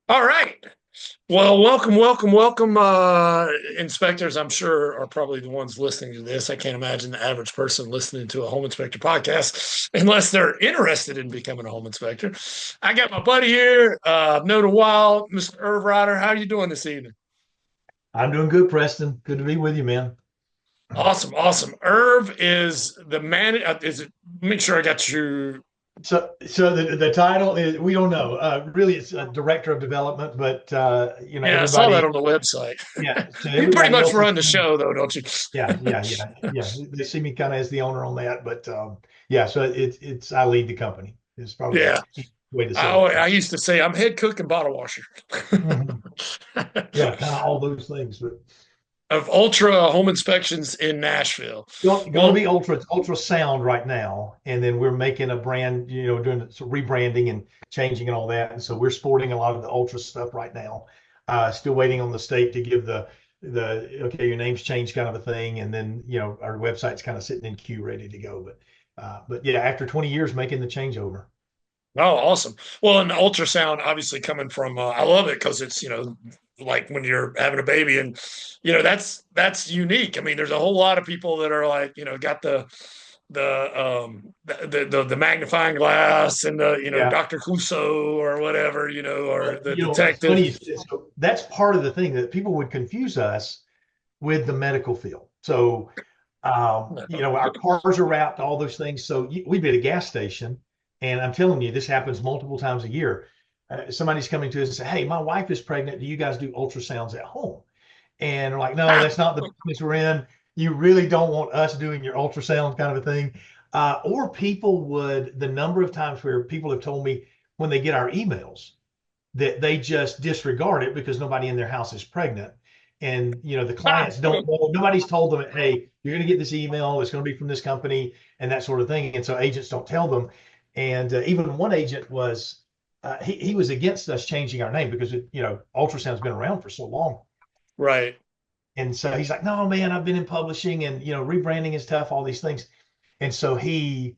All right. Well, welcome. Inspectors, I'm sure, are probably the ones listening to this. I can't imagine the average person listening to a home inspector podcast unless they're interested in becoming a home inspector. I got my buddy here. I've known a while, Mr. Irv Ryder. How are you doing this evening? I'm doing good, Preston. Good to be with you, man. Awesome, awesome. Irv is the man. Is it? Make sure I got you. So the title is we don't know. Really, it's director of development, but Yeah, I saw that everybody, on the website. yeah. So You pretty everybody much else is, run the show, though, don't you? yeah. They see me kind of as the owner on that, but yeah. So it's I lead the company. It's probably the Yeah. easy way to I, say it. I used to say I'm head cook and bottle washer. Mhm. Yeah, kind of all those things, but Of Ultra Home Inspections in Nashville. going to Well, be ultrasound right now, and then we're making a brand, doing some rebranding and changing and all that. And so we're sporting a lot of the ultra stuff right now. Still waiting on the state to give the okay, your name's changed kind of a thing, and then our website's kind of sitting in queue ready to go. But yeah, after 20 years making the changeover. oh, awesome. Well, and ultrasound, obviously coming from, I love it because it's, like when you're having a baby and, that's unique. I mean, there's a whole lot of people that are like, got the magnifying glass and Yeah. Dr. Clouseau or whatever, or the It's detective. funny. So that's part of the thing that people would confuse us with the medical field. So our cars are wrapped, all those things. So we'd be at a gas station, and I'm telling you, this happens multiple times a year. Somebody's coming to us and say, "Hey, my wife is pregnant. Do you guys do ultrasounds at home?" And we're like, "No, that's not the business we're in. You really don't want us doing your ultrasound kind of a thing." Or people would, the number of times where people have told me when they get our emails that they just disregard it because nobody in their house is pregnant. And the clients don't know, nobody's told them, hey, you're going to get this email, it's going to be from this company and that sort of thing. And so agents don't tell them. And even one agent was he was against us changing our name because ultrasound's been around for so long. Right. And so he's like, no, man, I've been in publishing and rebranding is tough, all these things. And so he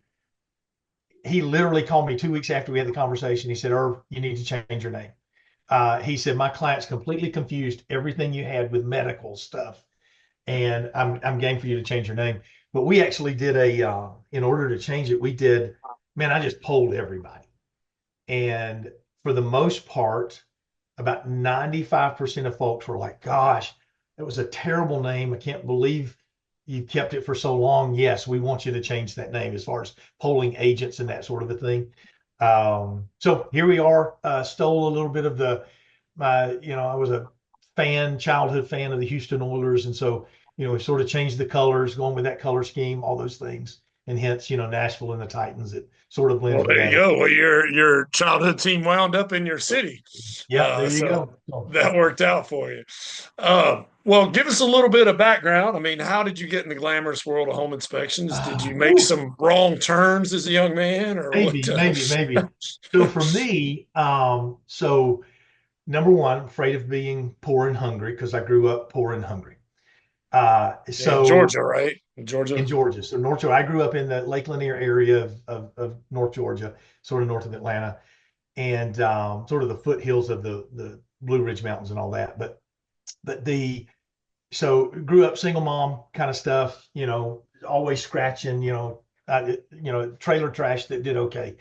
literally called me 2 weeks after we had the conversation. He said, Irv, you need to change your name. He said, my clients completely confused everything you had with medical stuff. And I'm game for you to change your name. But we actually did in order to change it, man, I just polled everybody. And for the most part, about 95% of folks were like, gosh, that was a terrible name. I can't believe you kept it for so long. Yes, we want you to change that name as far as polling agents and that sort of a thing. So here we are. Stole a little bit of I was a childhood fan of the Houston Oilers, and so we sort of changed the colors, going with that color scheme, all those things, and hence Nashville and the Titans. It sort of blends Well, there you together. go. Well, your childhood team wound up in your city, Yeah, there you so go. So, that worked out for you. Well, give us a little bit of background. I mean, how did you get in the glamorous world of home inspections? Did you make whew, some wrong turns as a young man, or what? maybe. So for me, so number one, I'm afraid of being poor and hungry because I grew up poor and hungry. In So Georgia, right? In Georgia. in Georgia. So North Georgia, I grew up in the Lake Lanier area of North Georgia, sort of north of Atlanta, and sort of the foothills of the Blue Ridge Mountains and all that. But the so grew up single mom kind of stuff, always scratching, trailer trash that did okay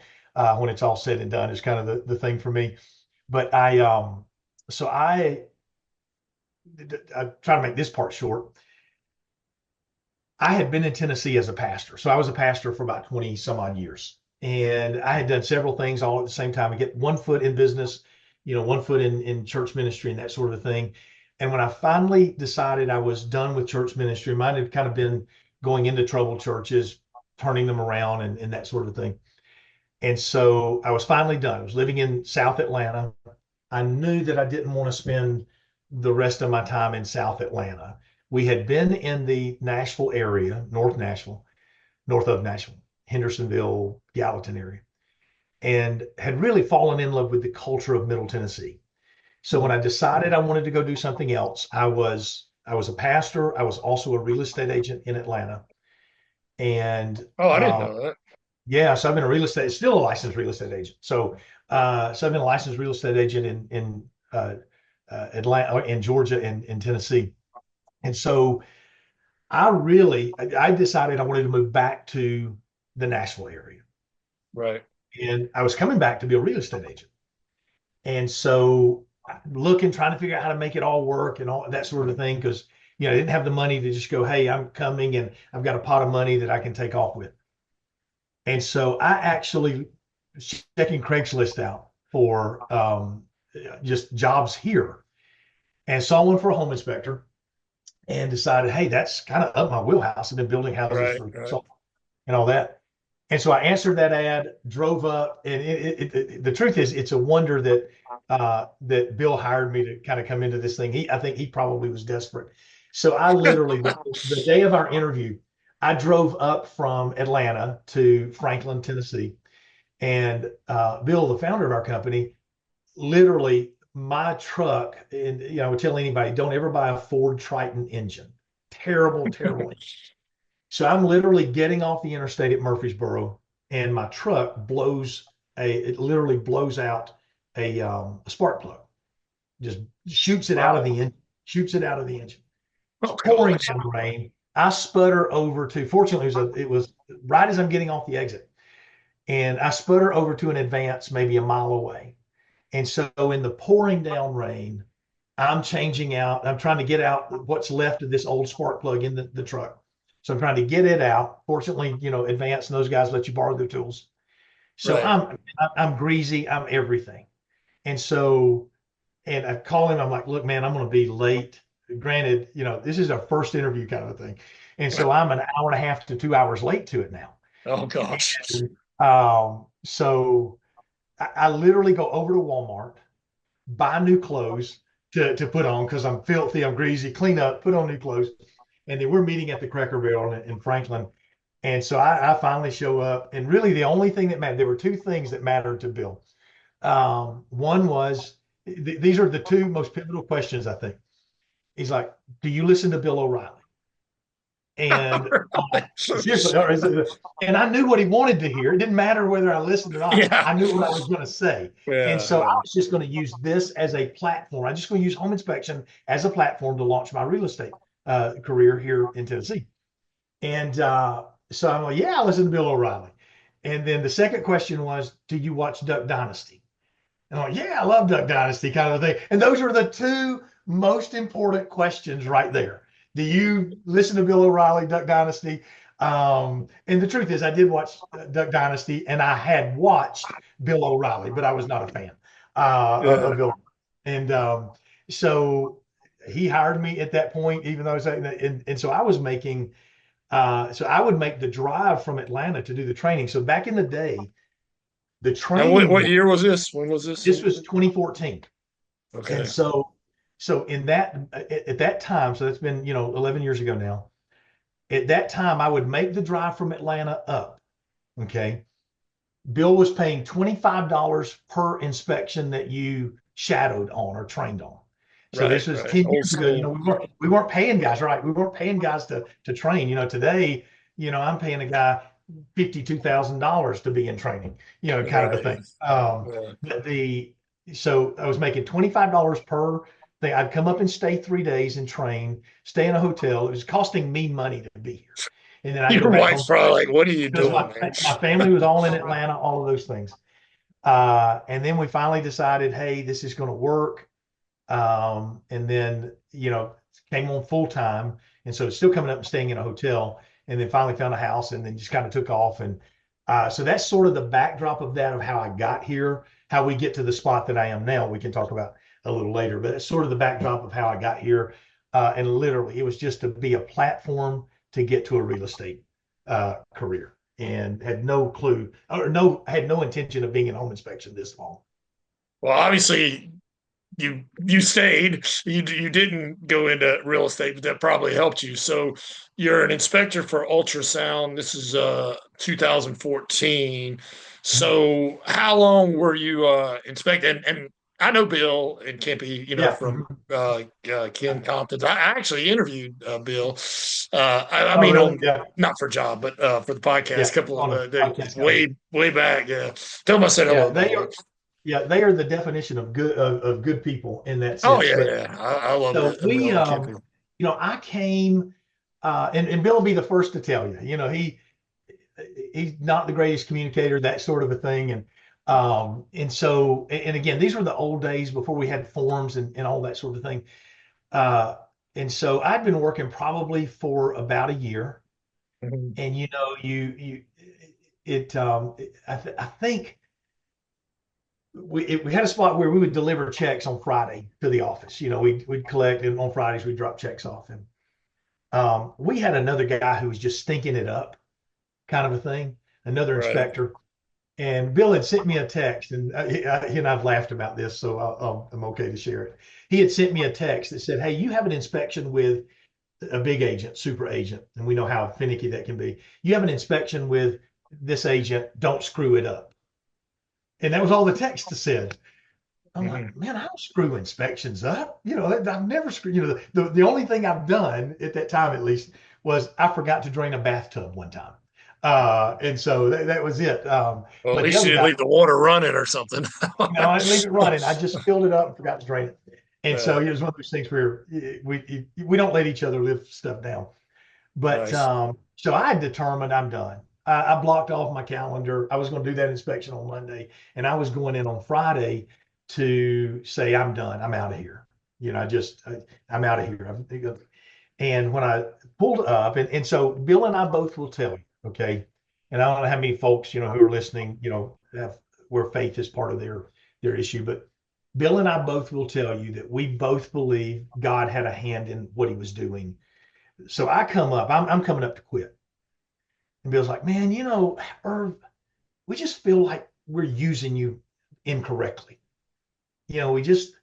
when it's all said and done is kind of the thing for me. But so I try to make this part short. I had been in Tennessee as a pastor. So I was a pastor for about 20 some odd years. And I had done several things all at the same time. I get one foot in business, one foot in church ministry and that sort of thing. And when I finally decided I was done with church ministry, mine had kind of been going into troubled churches, turning them around and that sort of thing. And so I was finally done. I was living in South Atlanta. I knew that I didn't want to spend the rest of my time in South Atlanta. We had been in the Nashville area, north of Nashville, Hendersonville, Gallatin area, and had really fallen in love with the culture of Middle Tennessee. So when I decided I wanted to go do something else, I was a pastor. I was also a real estate agent in Atlanta, and Oh, I didn't know that. yeah, so I've been still a licensed real estate agent. So I've been a licensed real estate agent in Atlanta, in Georgia, and in Tennessee. And so I decided I wanted to move back to the Nashville area. Right. And I was coming back to be a real estate agent. And so looking, trying to figure out how to make it all work and all that sort of thing. Cause, I didn't have the money to just go, hey, I'm coming and I've got a pot of money that I can take off with. And so I actually checking Craigslist out for just jobs here and saw one for a home inspector and decided, hey, that's kind of up my wheelhouse. I've been building houses Right. for Right. so and all that. And so I answered that ad, drove up, and the truth is, it's a wonder that that Bill hired me to kind of come into this thing. I think he probably was desperate. So I literally, the day of our interview, I drove up from Atlanta to Franklin, Tennessee, and Bill, the founder of our company, literally my truck, and I would tell anybody, don't ever buy a Ford Triton engine. Terrible, terrible. So I'm literally getting off the interstate at Murfreesboro, and my truck it literally blows out a spark plug, just shoots it out of Wow. the engine, shoots it out of the engine. It's Oh pouring gosh. down rain. I sputter over to, fortunately, it was right as I'm getting off the exit, and I sputter over to an advance maybe a mile away. And so in the pouring down rain, I'm changing out. I'm trying to get out what's left of this old spark plug in the truck. So I'm trying to get it out. Fortunately, Advance and those guys let you borrow their tools. So Right. I'm greasy. I'm everything. And so, and I call him. I'm like, look, man, I'm going to be late. Granted, this is a first interview kind of a thing. And so I'm an hour and a half to 2 hours late to it now. Oh gosh. So I literally go over to Walmart, buy new clothes to put on because I'm filthy, I'm greasy, clean up, put on new clothes. And then we're meeting at the Cracker Barrel in Franklin. And so I finally show up. And really, the only thing that mattered, there were two things that mattered to Bill. One was these are the two most pivotal questions, I think. He's like, do you listen to Bill O'Reilly? And seriously, and I knew what he wanted to hear. It didn't matter whether I listened or not. Yeah. I knew what I was going to say. And Yeah. so I Yeah. was just going to use this as a platform. I'm just going to use home inspection as a platform to launch my real estate career here in Tennessee. And so I'm like, yeah, I listen to Bill O'Reilly. And then the second question was, do you watch Duck Dynasty? And I'm like, yeah, I love Duck Dynasty kind of a thing. And those are the two most important questions right there. Do you listen to Bill O'Reilly, Duck Dynasty? And the truth is, I did watch Duck Dynasty, and I had watched Bill O'Reilly, but I was not a fan Yeah. of Bill. And so he hired me at that point, even though I was, and so I was making, so I would make the drive from Atlanta to do the training. So back in the day, the Now, what training, what year was this? When was this? this was 2014. And Okay. so in that at that time, so that's been 11 years ago now. At that time, I would make the drive from Atlanta up. Okay, Bill was paying $25 per inspection that you shadowed on or trained on. So Right. this was Right. 10 Old years ago. school. We weren't paying guys, right? We weren't paying guys to train. Today, I'm paying a guy $52,000 to be in training, kind of a Right. thing. Yeah. But so I was making $25 per thing. I'd come up and stay 3 days and train, stay in a hotel. It was costing me money to be here. And then I'd go Your back wife's home probably like, "What are you because doing, man?" my family was all in Atlanta, all of those things. And then we finally decided, hey, this is going to work. And then, came on full time. And so still coming up and staying in a hotel, and then finally found a house and then just kind of took off. And so that's sort of the backdrop of that, of how I got here, how we get to the spot that I am now. We can talk about a little later, but it's sort of the backdrop of how I got here. And literally, it was just to be a platform to get to a real estate career, and had no clue or had no intention of being in home inspection this long. Well, obviously, you stayed. You didn't go into real estate, but that probably helped you. So you're an inspector for ultrasound. This is 2014. Mhm. So how long were you inspecting? And I know Bill and Kempy, Yeah. from Mhm. Ken Compton's. I actually interviewed Bill. I Oh, mean, really? on Yeah. not for job, but for the Yeah. podcast, couple On a of podcast. Gotcha. way back. Yeah, tell him I said Yeah. hello, by the way. Yeah, they are the definition of good people in that Oh sense. yeah, But yeah. I love so it. I mean, I we, like it too. I came, and Bill will be the first to tell you, he's not the greatest communicator, that sort of a thing. And so, and again, these were the old days before we had forms and all that sort of thing. Uh, and so I'd been working probably for about a year, Mhm. and it, I think we had a spot where we would deliver checks on Friday to the office. We'd collect, and on Fridays we'd drop checks off. And we had another guy who was just stinking it up, kind of a thing, another Right. inspector. And Bill had sent me a text, and he and I've laughed about this, so I'm okay to share it. He had sent me a text that said, "Hey, you have an inspection with a big agent, super agent, and we know how finicky that can be. You have an inspection with this agent. Don't screw it up." And that was all the text said. I'm like, Mhm. man, I don't screw inspections up. I've never screwed. The only thing I've done at that time, at least, was I forgot to drain a bathtub one time, and so that was it. Well, at But the least other you didn't guy, leave the water running or something. no, I didn't leave it running. I just filled it up and forgot to drain it. And so Uh, it was one of those things where we don't let each other live stuff down. But nice. so I determined I'm done. I blocked off my calendar. I was going to do that inspection on Monday, and I was going in on Friday to say I'm done. I'm out of here. I'm out of here. And when I pulled up, and so Bill and I both will tell you, okay. And I don't know how many folks who are listening, where faith is part of their issue, but Bill and I both will tell you that we both believe God had a hand in what He was doing. So I come up, I'm coming up to quit. And Bill's like, man, Irv, we just feel like we're using you incorrectly. We just,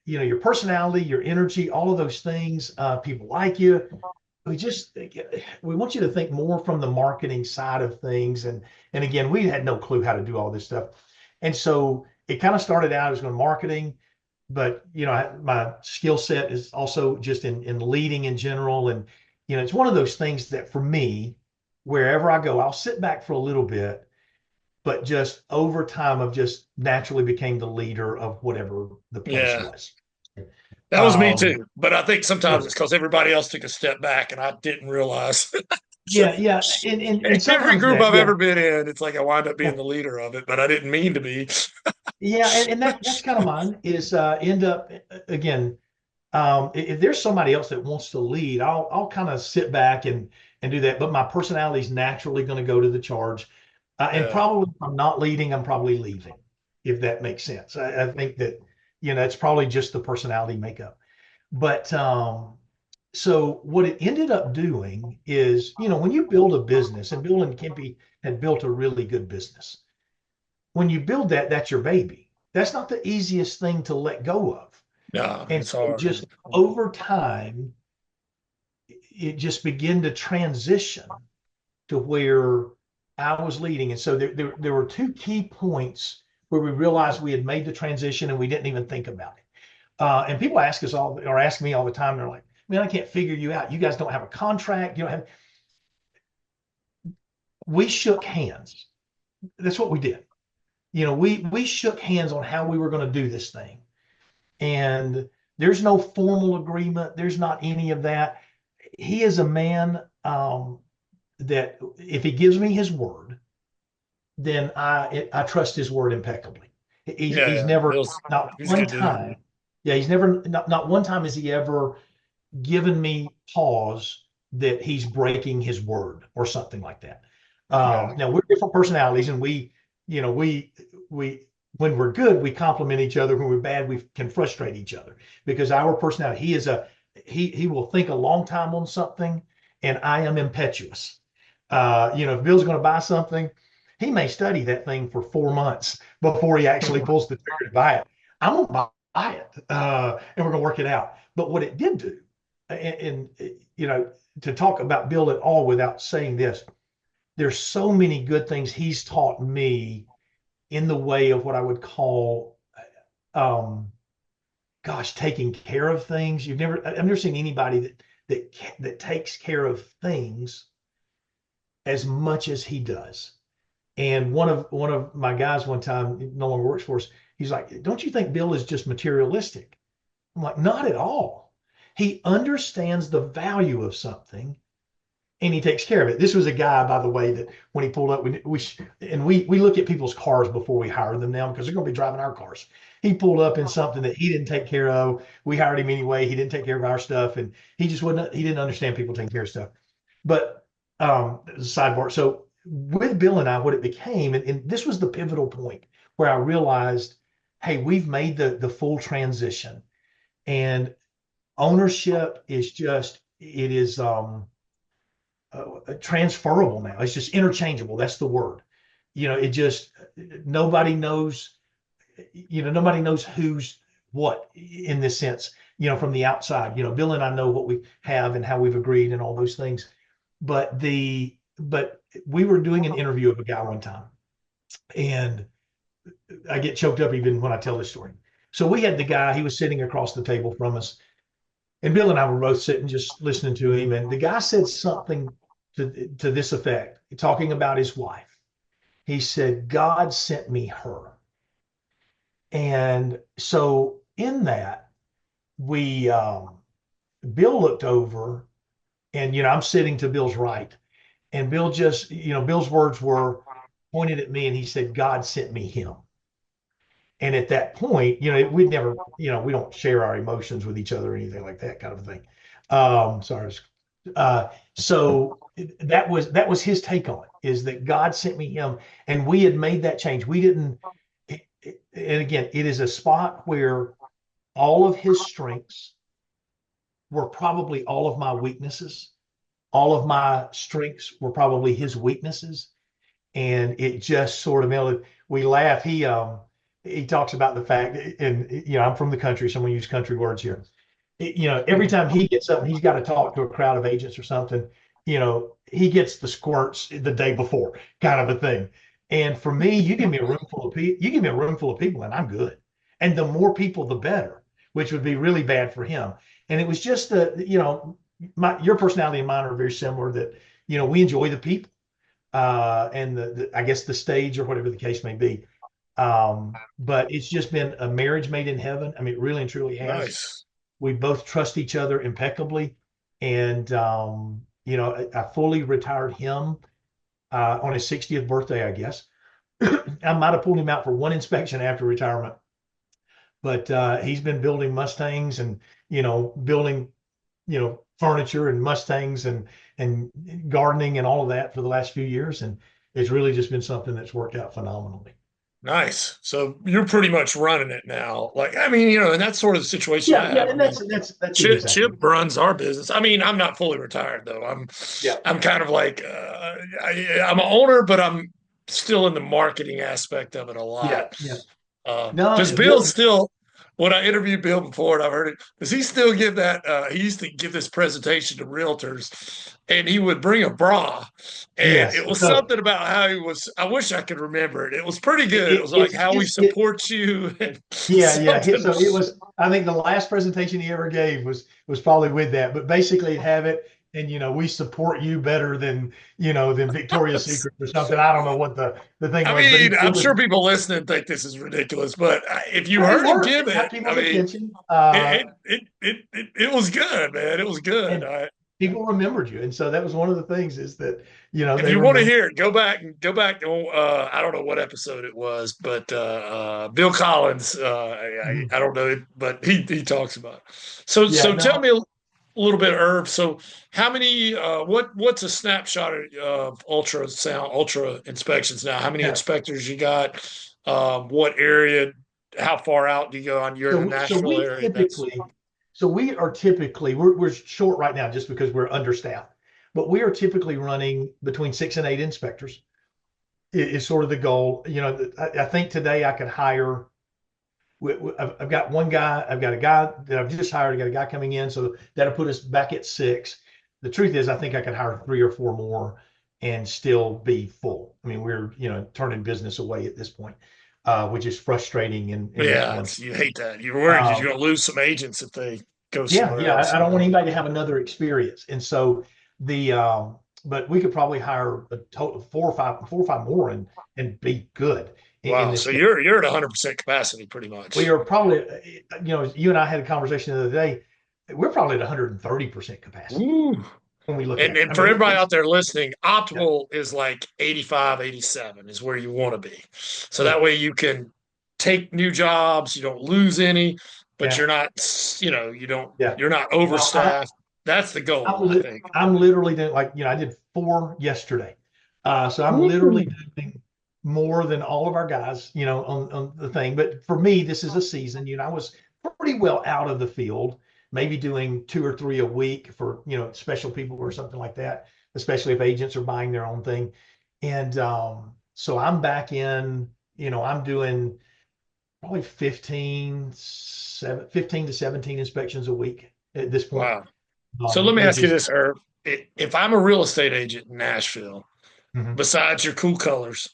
your personality, your energy, all of those things, people like you. We just, we want you to think more from the marketing side of things. And again, we had no clue how to do all this stuff. And so it kind of started out as going marketing, but my skill set is also just in leading in general. And it's one of those things that for me, wherever I go, I'll sit back for a little bit, but just over time I've just naturally became the leader of whatever the place Yeah, was. that was me um too. But I think sometimes yeah it's because everybody else took a step back and I didn't realize. yeah and Every sometimes group that I've yeah ever been in, it's like I wind up being yeah the leader of it, but I didn't mean to be. yeah and that's kind of mine is end up again. If there's somebody else that wants to lead, I'll kind of sit back and do that. But my personality is naturally going to go to the charge, and Yeah, probably if I'm not leading, I'm probably leaving, if that makes sense. I think that it's probably just the personality makeup. But so what it ended up doing is, when you build a business, and Bill and Kempy had built a really good business. When you build that, that's your baby. That's not the easiest thing to let go of. no, And it's so hard. just over time, it just began to transition to where I was leading. And so there were two key points where we realized we had made the transition and we didn't even think about it. And people ask us all, or ask me all the time, they're like, man, I can't figure you out. You guys don't have a contract. You don't have, we shook hands. That's what we did. We shook hands on how we were going to do this thing. And there's no formal agreement. There's not any of that. He is a man that if he gives me his word, then I trust his word impeccably. He's Yeah, never Bill's not he's a one good dude. time. Yeah, he's never not one time has he ever given me pause that he's breaking his word or something like that. Yeah, Now we're different personalities, and we when we're good we compliment each other. When we're bad, we can frustrate each other because our personality. He will think a long time on something, and I am impetuous. If Bill's going to buy something, he may study that thing for 4 months before he actually pulls the trigger to buy it. I'm going to buy it, and we're going to work it out. But what it did do, and to talk about Bill at all without saying this, there's so many good things he's taught me in the way of what I would call, um, gosh, taking care of things. I've never seen anybody that takes care of things as much as he does. And one of my guys one time, he no longer works for us, he's like, "Don't you think Bill is just materialistic?" I'm like, "Not at all. He understands the value of something and he takes care of it." This was a guy, by the way, that when he pulled up, we look at people's cars before we hire them now because they're going to be driving our cars. He pulled up in something that he didn't take care of. We hired him anyway. He didn't take care of our stuff, and he just wouldn't. He didn't understand people taking care of stuff. But sidebar. So with Bill and I, what it became, and this was the pivotal point where I realized, hey, we've made the full transition, and ownership is just it is transferable now. It's just interchangeable. That's the word. It just nobody knows. Nobody knows who's what in this sense. From the outside. Bill and I know what we have and how we've agreed and all those things. But we were doing an interview of a guy one time, and I get choked up even when I tell this story. So we had the guy. He was sitting across the table from us, and Bill and I were both sitting just listening to him. And the guy said something to this effect, talking about his wife. He said, "God sent me her." And so in that, we Bill looked over, and I'm sitting to Bill's right, and Bill just, Bill's words were pointed at me, and he said, "God sent me him." And at that point, we'd never, we don't share our emotions with each other or anything like that kind of thing. Sorry. So that was his take on it, is that God sent me him, and we had made that change. We didn't, and again, it is a spot where all of his strengths were probably all of my weaknesses. All of my strengths were probably his weaknesses, and it just sort of melded. We laugh. He talks about the fact, and I'm from the country, so I'm gonna use country words here. Every time he gets up and he's got to talk to a crowd of agents or something, he gets the squirts the day before, kind of a thing. And for me, you give me a room full of people, and I'm good. And the more people, the better, which would be really bad for him. And it was just your personality and mine are very similar. That we enjoy the people, and I guess the stage or whatever the case may be. But it's just been a marriage made in heaven. I mean, it really and truly has. Nice. We both trust each other impeccably. And, I fully retired him on his 60th birthday, I guess. I might have pulled him out for one inspection after retirement, but he's been building Mustangs and, building, furniture and Mustangs and gardening and all of that for the last few years. And it's really just been something that's worked out phenomenally. Nice. So you're pretty much running it now. Like, I mean, and that's sort of the situation I Yeah, yeah, have. I and mean, that's it Chip exactly. runs our business. I mean, I'm not fully retired though. Yeah, I'm kind of like I'm an owner, but I'm still in the marketing aspect of it a yeah, lot. yeah. No, Does Bill Bill. still? When I interviewed Bill before, and I've heard it, does he still give that? He used to give this presentation to realtors, and he would bring a bra, and Yes. it was So something about how he was. I wish I could remember it. It was pretty it, good. It it, was like it's how we his. support you, and Yeah, yeah. something. So it was. I think the last presentation he ever gave was probably with that. But basically, have it, and we support you better than Victoria's Secret or something. I don't know what the thing I was, but mean, it I'm was. sure people listening think this is ridiculous, but if you But it heard him worked. give It got it, I people's mean, attention. it was good, man. It was good. And people remembered you, and so that was one of the things is that If they you want to remember. hear it, go back. I don't know what episode it was, but Bill Collins. Mhm. I don't know it, but he talks about it. So Yeah, tell no. me a little bit, Irv. So how many? What's a snapshot of ultra inspections now? How many Yeah. inspectors you got? What area? How far out do you go on? You're in the So Nashville we area. That's typically, so we are typically we're short right now just because we're understaffed, but we are typically running between 6 and 8 inspectors is sort of the goal. I think today I could hire. I've got one guy. I've got a guy that I've just hired. I got a guy coming in, so that'll put us back at 6. The truth is, I think I could hire 3 or 4 more and still be full. I mean, we're turning business away at this point, which is frustrating and yeah. challenging. You hate that. You're worried you're Um, going to lose some agents if they go yeah, somewhere yeah. else. I don't want anybody to have another experience. And so the but we could probably hire a total of four or five more and be good in Wow. this So game. you're at 100% capacity pretty We much. are probably, you and I had a conversation the other day. We're probably at 130% capacity Ooh. when we look And at it. and I for mean, everybody it's out there listening, yeah, optimal is like 85, 87 is where you want to be. So yeah, that way you can take new jobs, you don't lose any, but yeah, you're not, yeah. you're not Well, overstaffed. That's the goal, I think. I'm literally doing like, I did 4 yesterday. So I'm literally Ooh. doing more than all of our guys, on the thing. But for me, this is a season, I was pretty well out of the field, maybe doing 2 or 3 a week for, special people or something like that, especially if agents are buying their own thing. And so I'm back in, I'm doing probably 15 to 17 inspections a week at this point. Wow. So let me It ask you just, this, Herb. If I'm a real estate agent in Nashville, mhm. besides your cool colors,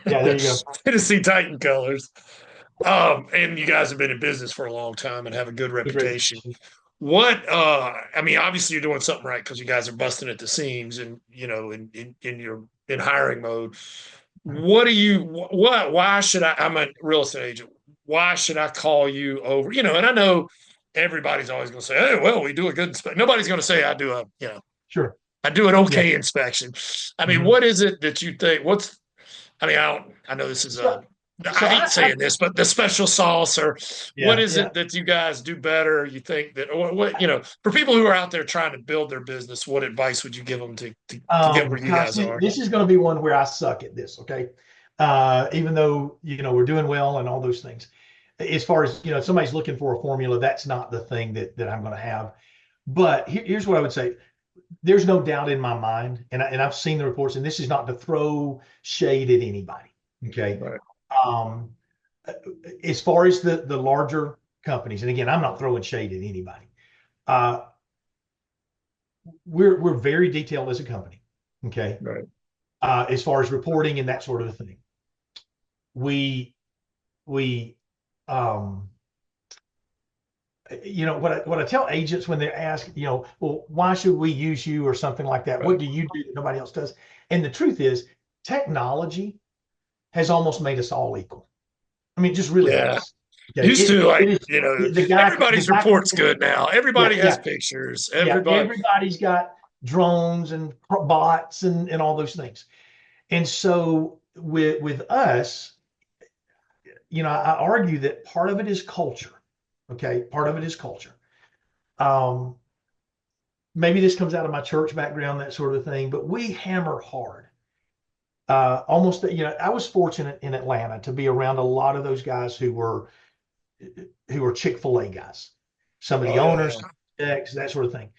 Yeah, there you go. Tennessee Titan colors, and you guys have been in business for a long time and have a good Good reputation. reputation. I mean, obviously you're doing something right because you guys are busting at the seams and in your in hiring mode. Mhm. What do you why should I'm a real estate agent. Why should I call you over? And I know everybody's always gonna say, hey, well, we do a good inspection. Nobody's gonna say Sure. I do an Yeah. okay inspection. I mean, Mhm. what is it that you think? I know this is So, I so hate I saying this, but the special sauce or what yeah, is yeah. it that you guys do better? You think that, or what, for people who are out there trying to build their business, what advice would you give them to get where you Gosh, guys this, are? this is going to be one where I suck at this. Okay. Even though, we're doing well and all those things, as far as, if somebody's looking for a formula, that's not the thing that I'm going to have. But here's what I would say. There's no doubt in my mind, and I've seen the reports, and this is not to throw shade at anybody. Okay. Right. Um, as far as the larger companies, and again, I'm not throwing shade at anybody. Uh, we're very detailed as a company. Okay. Right. As far as reporting and that sort of thing, we we um, what I tell agents when they ask, well, why should we use you or something like that? What Right. do you do that nobody else does? And the truth is, technology has almost made us all equal. I mean, it just really Yeah. has. Okay, Used to it like, is the everybody's guy report's good now. yeah, Everybody has yeah, pictures. yeah. Everybody. Everybody's got drones and bots and all those things. And so with us, I argue that part of it is culture. Okay, part of it is culture. Um, Maybe this comes out of my church background, that sort of thing, but we hammer hard. Almost, I was fortunate in Atlanta to be around a lot of those guys who were Chick-fil-A guys, some of the Oh yeah, owners, yeah. that sort of thing.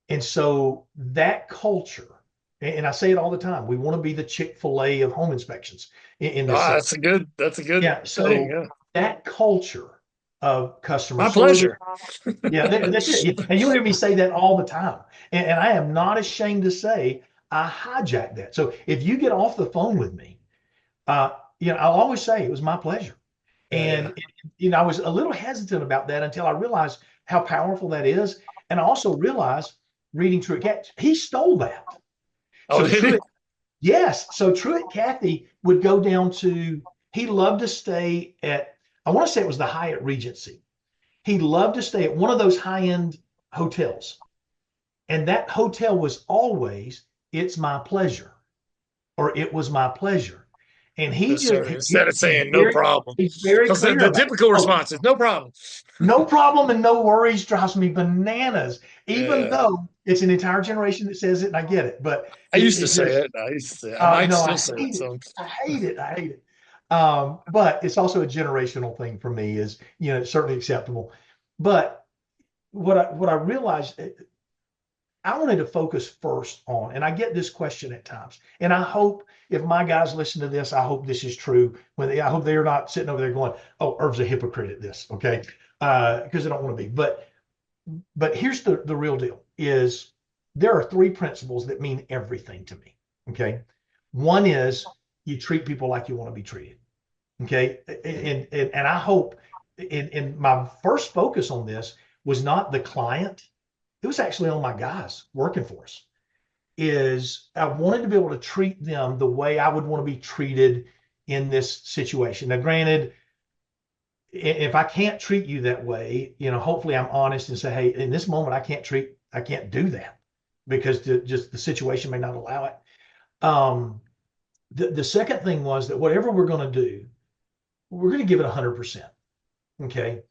And so that culture, and I say it all the time, we want to be the Chick-fil-A of home inspections in this Ah, sense. that's a good Yeah. thing. So Yeah. that culture of customer My service, pleasure. yeah, that's it. Yeah, and you'll hear me say that all the time. And I am not ashamed to say I hijacked that. So if you get off the phone with me, uh, I'll always say it was my pleasure. Yeah, yeah. And I was a little hesitant about that until I realized how powerful that is. And I also realized reading Truett Cat, he stole that. Oh, So did he? Truett, yes. So Truett Cathy would go down to, he loved to stay at, I want to say it was the Hyatt Regency. He loved to stay at one of those high-end hotels. And that hotel was always, it's my pleasure, or it was my pleasure. And he Yes, just, sir. Instead of he's saying no very, problem, he's very because clear the about it. typical Oh, response is no problem. no problem and no worries drives me bananas, even Yeah. though it's an entire generation that says it, and I get it. But I used to it say just, it. I used to say it. I might no, still I say it. hate it. So I hate it. I hate it. But it's also a generational thing for me. Is it's certainly acceptable. But what I realized, I wanted to focus first on, and I get this question at times, and I hope if my guys listen to this, I hope this is true. I hope they're not sitting over there going, "Oh, Irv's a hypocrite at this," okay? Because I don't want to be. But here's the real deal: is there are 3 principles that mean everything to me. Okay, one is you treat people like you want to be treated. Okay, and I hope, in my first focus on this was not the client, it was actually on my guys working for us. is I wanted to be able to treat them the way I would want to be treated in this situation. Now, granted, if I can't treat you that way, hopefully I'm honest and say, hey, in this moment, I can't do that because just the situation may not allow it. The second thing was that whatever we're going to do, we're going to give it 100%. Okay.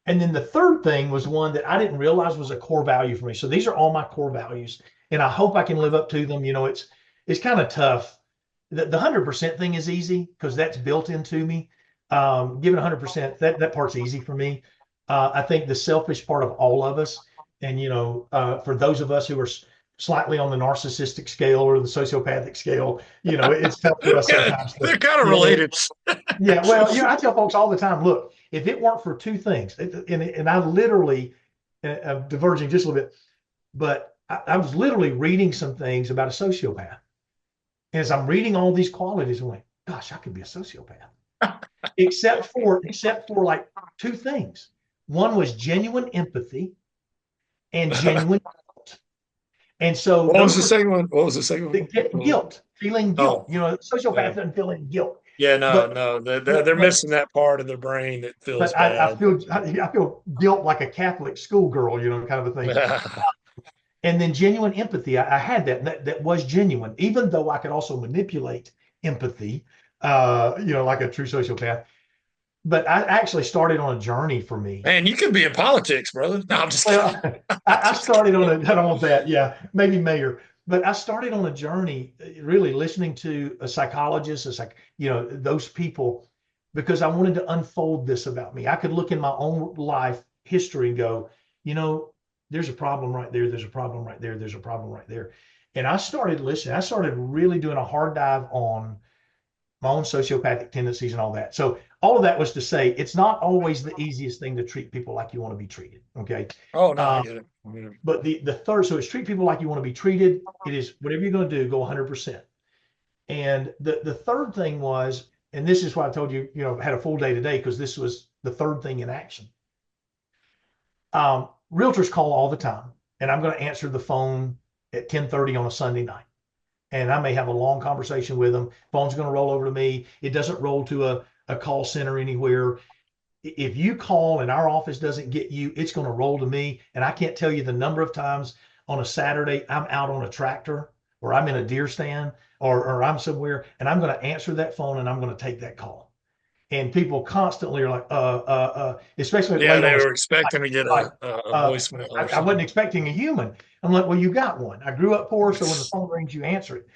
And then the third thing was one that I didn't realize was a core value for me. So these are all my core values, and I hope I can live up to them. It's kind of tough. The 100% thing is easy because that's built into me. Giving 100%, that part's easy for me. I think the selfish part of all of us, and for those of us who are slightly on the narcissistic scale or the sociopathic scale, it's tough for us sometimes They're kind of related. Yeah, well, I tell folks all the time, look, if it weren't for two things, and I literally, I'm diverging just a little bit, but I was literally reading some things about a sociopath. And as I'm reading all these qualities, I'm like, gosh, I could be a sociopath. except for like two things. One was genuine empathy and genuine guilt. And so what was the second one? What was the second one? Guilt, feeling guilt. yeah. Sociopath doesn't feel any guilt. Yeah, no, they're missing that part of their brain that feels bad. I feel guilt like a Catholic schoolgirl, kind of a thing. And then genuine empathy, I had that was genuine, even though I could also manipulate empathy, like a true sociopath. But I actually started on a journey for me. Man, you could be in politics, brother. No, I'm just kidding. I started on I don't want that. Yeah, maybe mayor. But I started on a journey, really listening to a psychologist, those people, because I wanted to unfold this about me. I could look in my own life history and go, there's a problem right there. There's a problem right there. There's a problem right there. And I started listening. I started really doing a hard dive on my own sociopathic tendencies and all that. So all of that was to say, it's not always the easiest thing to treat people like you want to be treated. Okay. Oh, no, I get it. But the third, so it's treat people like you want to be treated. It is whatever you're going to do, go 100%. And the third thing was, and this is why I told you, had a full day today, because this was the third thing in action. Realtors call all the time, and I'm going to answer the phone at 10:30 on a Sunday night. And I may have a long conversation with them. Phone's going to roll over to me. It doesn't roll to a call center anywhere. If you call and our office doesn't get you, it's going to roll to me. And I can't tell you the number of times on a Saturday I'm out on a tractor, or I'm in a deer stand, or I'm somewhere, and I'm going to answer that phone and I'm going to take that call. And people constantly are like, especially yeah, they were expecting to get a voicemail. I wasn't expecting a human. I'm like, well, you got one. I grew up poor, so when the phone rings, you answer it.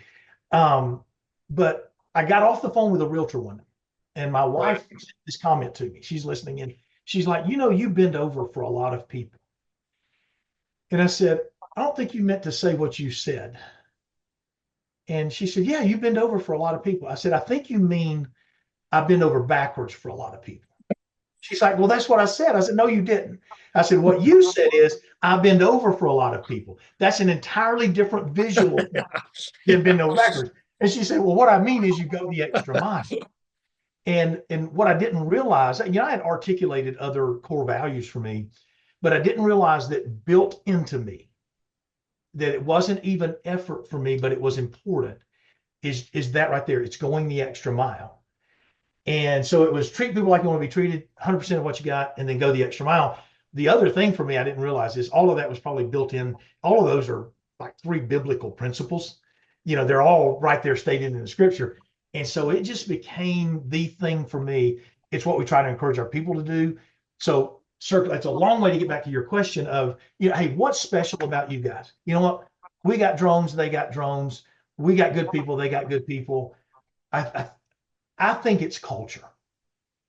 But I got off the phone with a realtor one day, and my wife sent this comment to me. She's listening in. She's like, you bend over for a lot of people. And I said, I don't think you meant to say what you said. And she said, yeah, you bend over for a lot of people. I said, I think you mean I bend over backwards for a lot of people. She's like, well, that's what I said. I said, no, you didn't. I said, what you said is I bend over for a lot of people. That's an entirely different visual than bend over backwards. And she said, well, what I mean is you go the extra mile. And what I didn't realize, I had articulated other core values for me, but I didn't realize that built into me, that it wasn't even effort for me, but it was important, is that right there. It's going the extra mile. And so it was treat people like you want to be treated, 100% of what you got, and then go the extra mile. The other thing for me, I didn't realize is all of that was probably built in. All of those are like 3 biblical principles. They're all right there stated in the scripture. And so it just became the thing for me. It's what we try to encourage our people to do. So it's a long way to get back to your question of, hey, what's special about you guys? You know what? We got drones, they got drones. We got good people, they got good people. I think it's culture.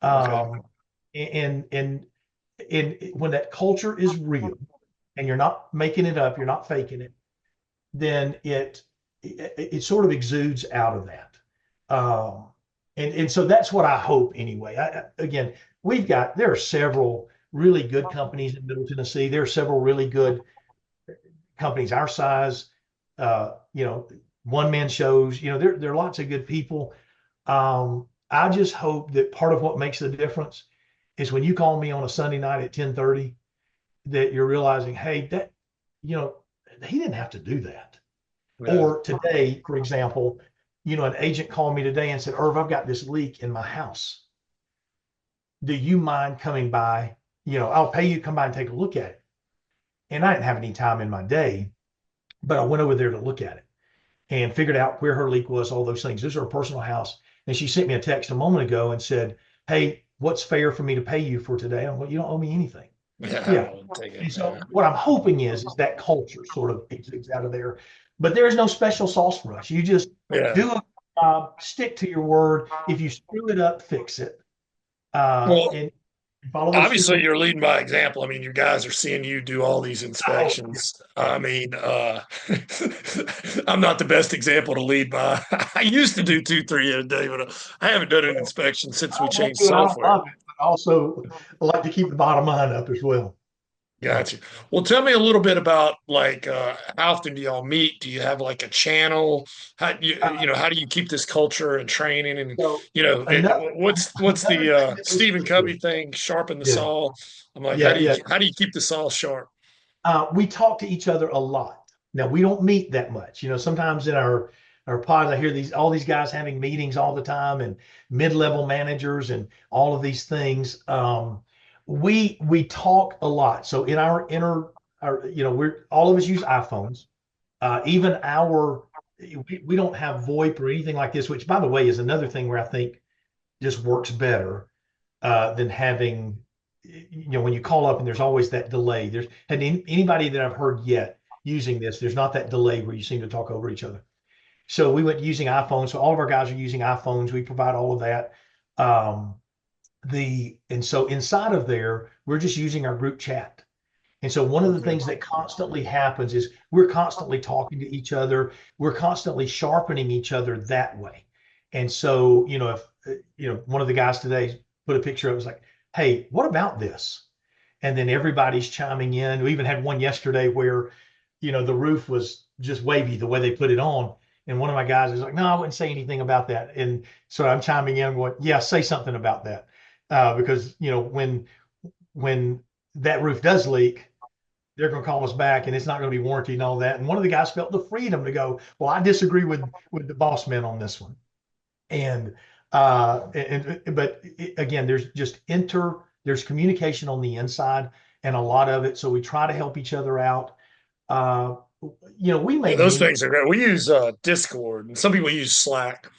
And when that culture is real and you're not making it up, you're not faking it, then it sort of exudes out of that. And so that's what I hope anyway. Again, there are several really good companies in Middle Tennessee. There are several really good companies our size, one-man shows, there are lots of good people. I just hope that part of what makes the difference is when you call me on a Sunday night at 10:30, that you're realizing, hey, that, he didn't have to do that. Yeah. Or today, for example, an agent called me today and said, Irv, I've got this leak in my house. Do you mind coming by? I'll pay you to come by and take a look at it. And I didn't have any time in my day, but I went over there to look at it and figured out where her leak was, all those things. This is her personal house. And she sent me a text a moment ago and said, hey, what's fair for me to pay you for today? I'm like, you don't owe me anything. Yeah, Yeah. I'll take it. And Yeah. so what I'm hoping is that culture sort of exits out of there. But there is no special sauce for us. You just Yeah. do a stick to your word. If you screw it up, fix it. Well, And follow those obviously super. you're leading by example. I mean, you guys are seeing you do all these Oh, yeah, inspections. yeah. I mean, I'm not the best example to lead by. I used to do two, three a day, but I haven't done an Well, inspection since we I won't changed do it. I don't software. love it, but also I like to keep the bottom line up as well. So, Gotcha. Well, tell me a little bit about like how often do y'all meet? Do you have like a channel? How do you keep this culture and training and so it, another what's another the thing that we Stephen do. Covey thing? Sharpen the Yeah, saw. I'm like, yeah, yeah. how do you keep the saw sharp? We talk to each other a lot. Now we don't meet that much. Sometimes in our pods, I hear all these guys having meetings all the time, and mid-level managers and all of these things. We talk a lot. So in we're all of us use iPhones. Even we don't have VoIP or anything like this, which by the way is another thing where I think just works better than having, when you call up and there's always that delay. There's had anybody that I've heard yet using this, there's not that delay where you seem to talk over each other. So we went using iPhones. So all of our guys are using iPhones. We provide all of that. Um, and so inside of there, we're just using our group chat. And so one of the Okay. things that constantly happens is we're constantly talking to each other. We're constantly sharpening each other that way. And so, if one of the guys today put a picture, it was like, hey, what about this? And then everybody's chiming in. We even had one yesterday where, the roof was just wavy the way they put it on. And one of my guys is like, no, I wouldn't say anything about that. And so I'm chiming in going, yeah, say something about that. Because, when that roof does leak, they're going to call us back and it's not going to be warranty and all that. And one of the guys felt the freedom to go, well, I disagree with the boss man on this one. And but again, there's communication on the inside and a lot of it. So we try to help each other out. Uh, we Yeah, may those meet. things are great. We use Discord, and some people use Slack.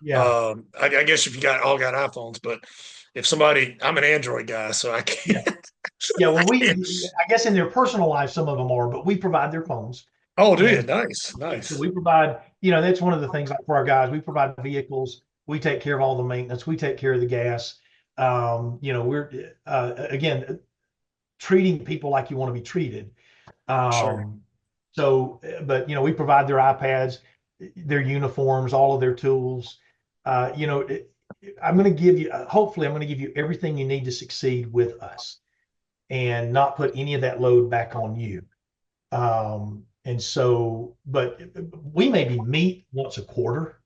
Yeah. I guess if you all got iPhones, but if I'm an Android guy, so I Yeah. can't. Yeah. Well, I can't. I guess in their personal life, some of them are, but we provide their phones. Oh, do you? And Nice, yeah, so nice. we provide, that's one of the things like for our guys, we provide vehicles, we take care of all the maintenance, we take care of the gas. We're again treating people like you want to be treated. Sure. Um, but we provide their iPads, their uniforms, all of their tools. I'm going to give you, hopefully, I'm going to give you everything you need to succeed with us and not put any of that load back on you. And so, but we maybe meet once a quarter.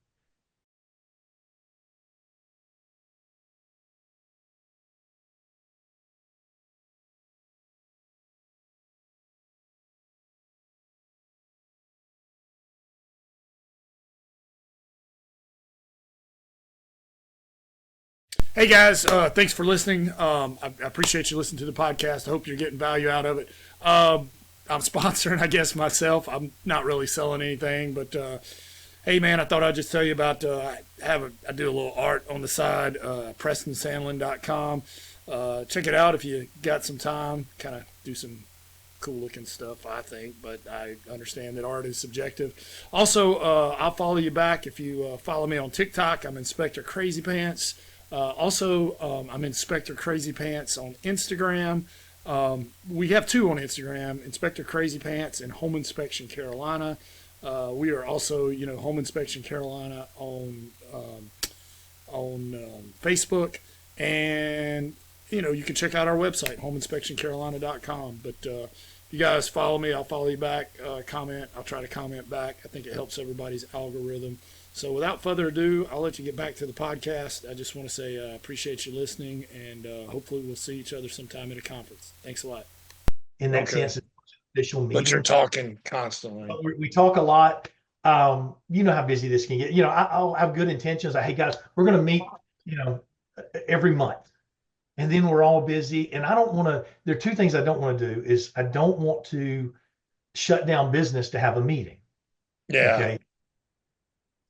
Hey guys, thanks for listening. I appreciate you listening to the podcast. I hope you're getting value out of it. I'm sponsoring, I guess, myself. I'm not really selling anything, but hey man, I thought I'd just tell you about I do a little art on the side, PrestonSandlin.com. Check it out if you got some time. Kind of do some cool looking stuff, I think, but I understand that art is subjective. Also, I'll follow you back if you follow me on TikTok. I'm Inspector Crazy Pants. I'm Inspector Crazy Pants on Instagram. We have two on Instagram, Inspector Crazy Pants and Home Inspection Carolina. We are also, Home Inspection Carolina on Facebook, and you can check out our website, homeinspectioncarolina.com. But you guys follow me, I'll follow you back. Comment, I'll try to comment back. I think it helps everybody's algorithm. So without further ado, I'll let you get back to the podcast. I just want to say I appreciate you listening, and hopefully we'll see each other sometime at a conference. Thanks a lot. In that Okay. sense, it's an official But you're meeting. talking constantly. But we talk a lot. You know how busy this can get. I'll have good intentions. Hey guys, we're going to meet, you know, every month, and then we're all busy. And I don't want to. There are two things I don't want to do. Is I don't want to shut down business to have a meeting. Yeah. Okay.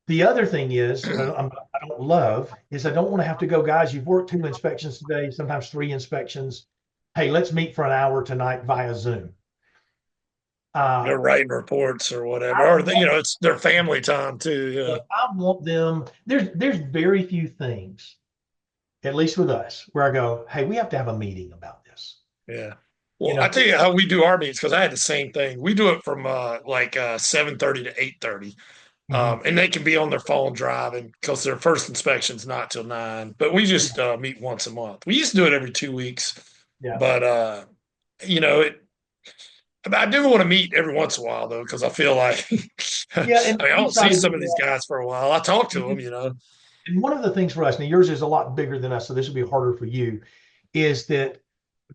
The other thing is, I don't love is I don't want to have to go, guys. You've worked 2 inspections today, sometimes 3 inspections. Hey, let's meet for an hour tonight via Zoom. Uh, They're writing reports or whatever, I or want it's their family time too. Yeah. I want them. There's very few things, at least with us, where I go, hey, we have to have a meeting about this. Yeah. You Well, I know, tell you how we do our meetings because I had the same thing. We do it from 7:30 to 8:30. Mhm. And they can be on their phone driving because their first inspection's not till 9. But we just meet once a month. We used to do it every 2 weeks, Yeah, but it. I do want to meet every once in a while though, because I feel like I yeah, and mean I we don't try see to some do of these that. guys for a while. I talk to them. And one of the things for us, now yours is a lot bigger than us, so this will be harder for you, is that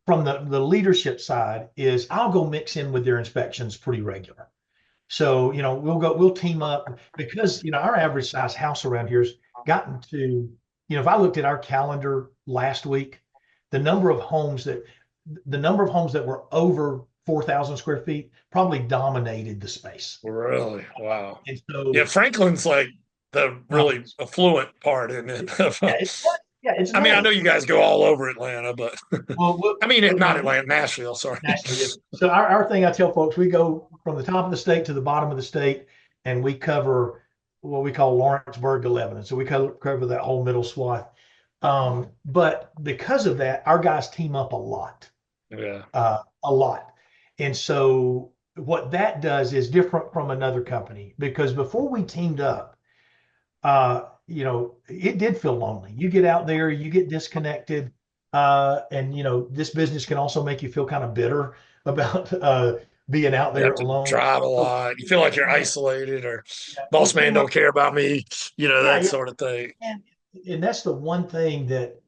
from the leadership side, is I'll go mix in with their inspections pretty regular. So, we'll team up because, our average size house around here's gotten to, if I looked at our calendar last week, the number of homes that the number of homes that were over 4,000 square feet probably dominated the space. Really, wow. And Yeah, so, Franklin's like the uh, really affluent part in it. yeah, it's I mean, I nice. know you guys go all over Atlanta, but Well, I mean, so, not Atlanta, Nashville. Sorry. nationally, yeah. So our thing, I tell folks, we go from the top of the state to the bottom of the state, and we cover what we call Lawrenceburg to Lebanon. So we cover that whole middle swath. But because of that, our guys team up a lot, Yeah. a lot. And so what that does is different from another company because before we teamed up, it did feel lonely. You get out there, you get disconnected, and this business can also make you feel kind of bitter about being out You there have to alone. drive a So, lot. You feel like you're yeah, isolated or yeah, we boss man team up. don't care about me, Yeah, that yeah, sort of thing. and that's the one thing that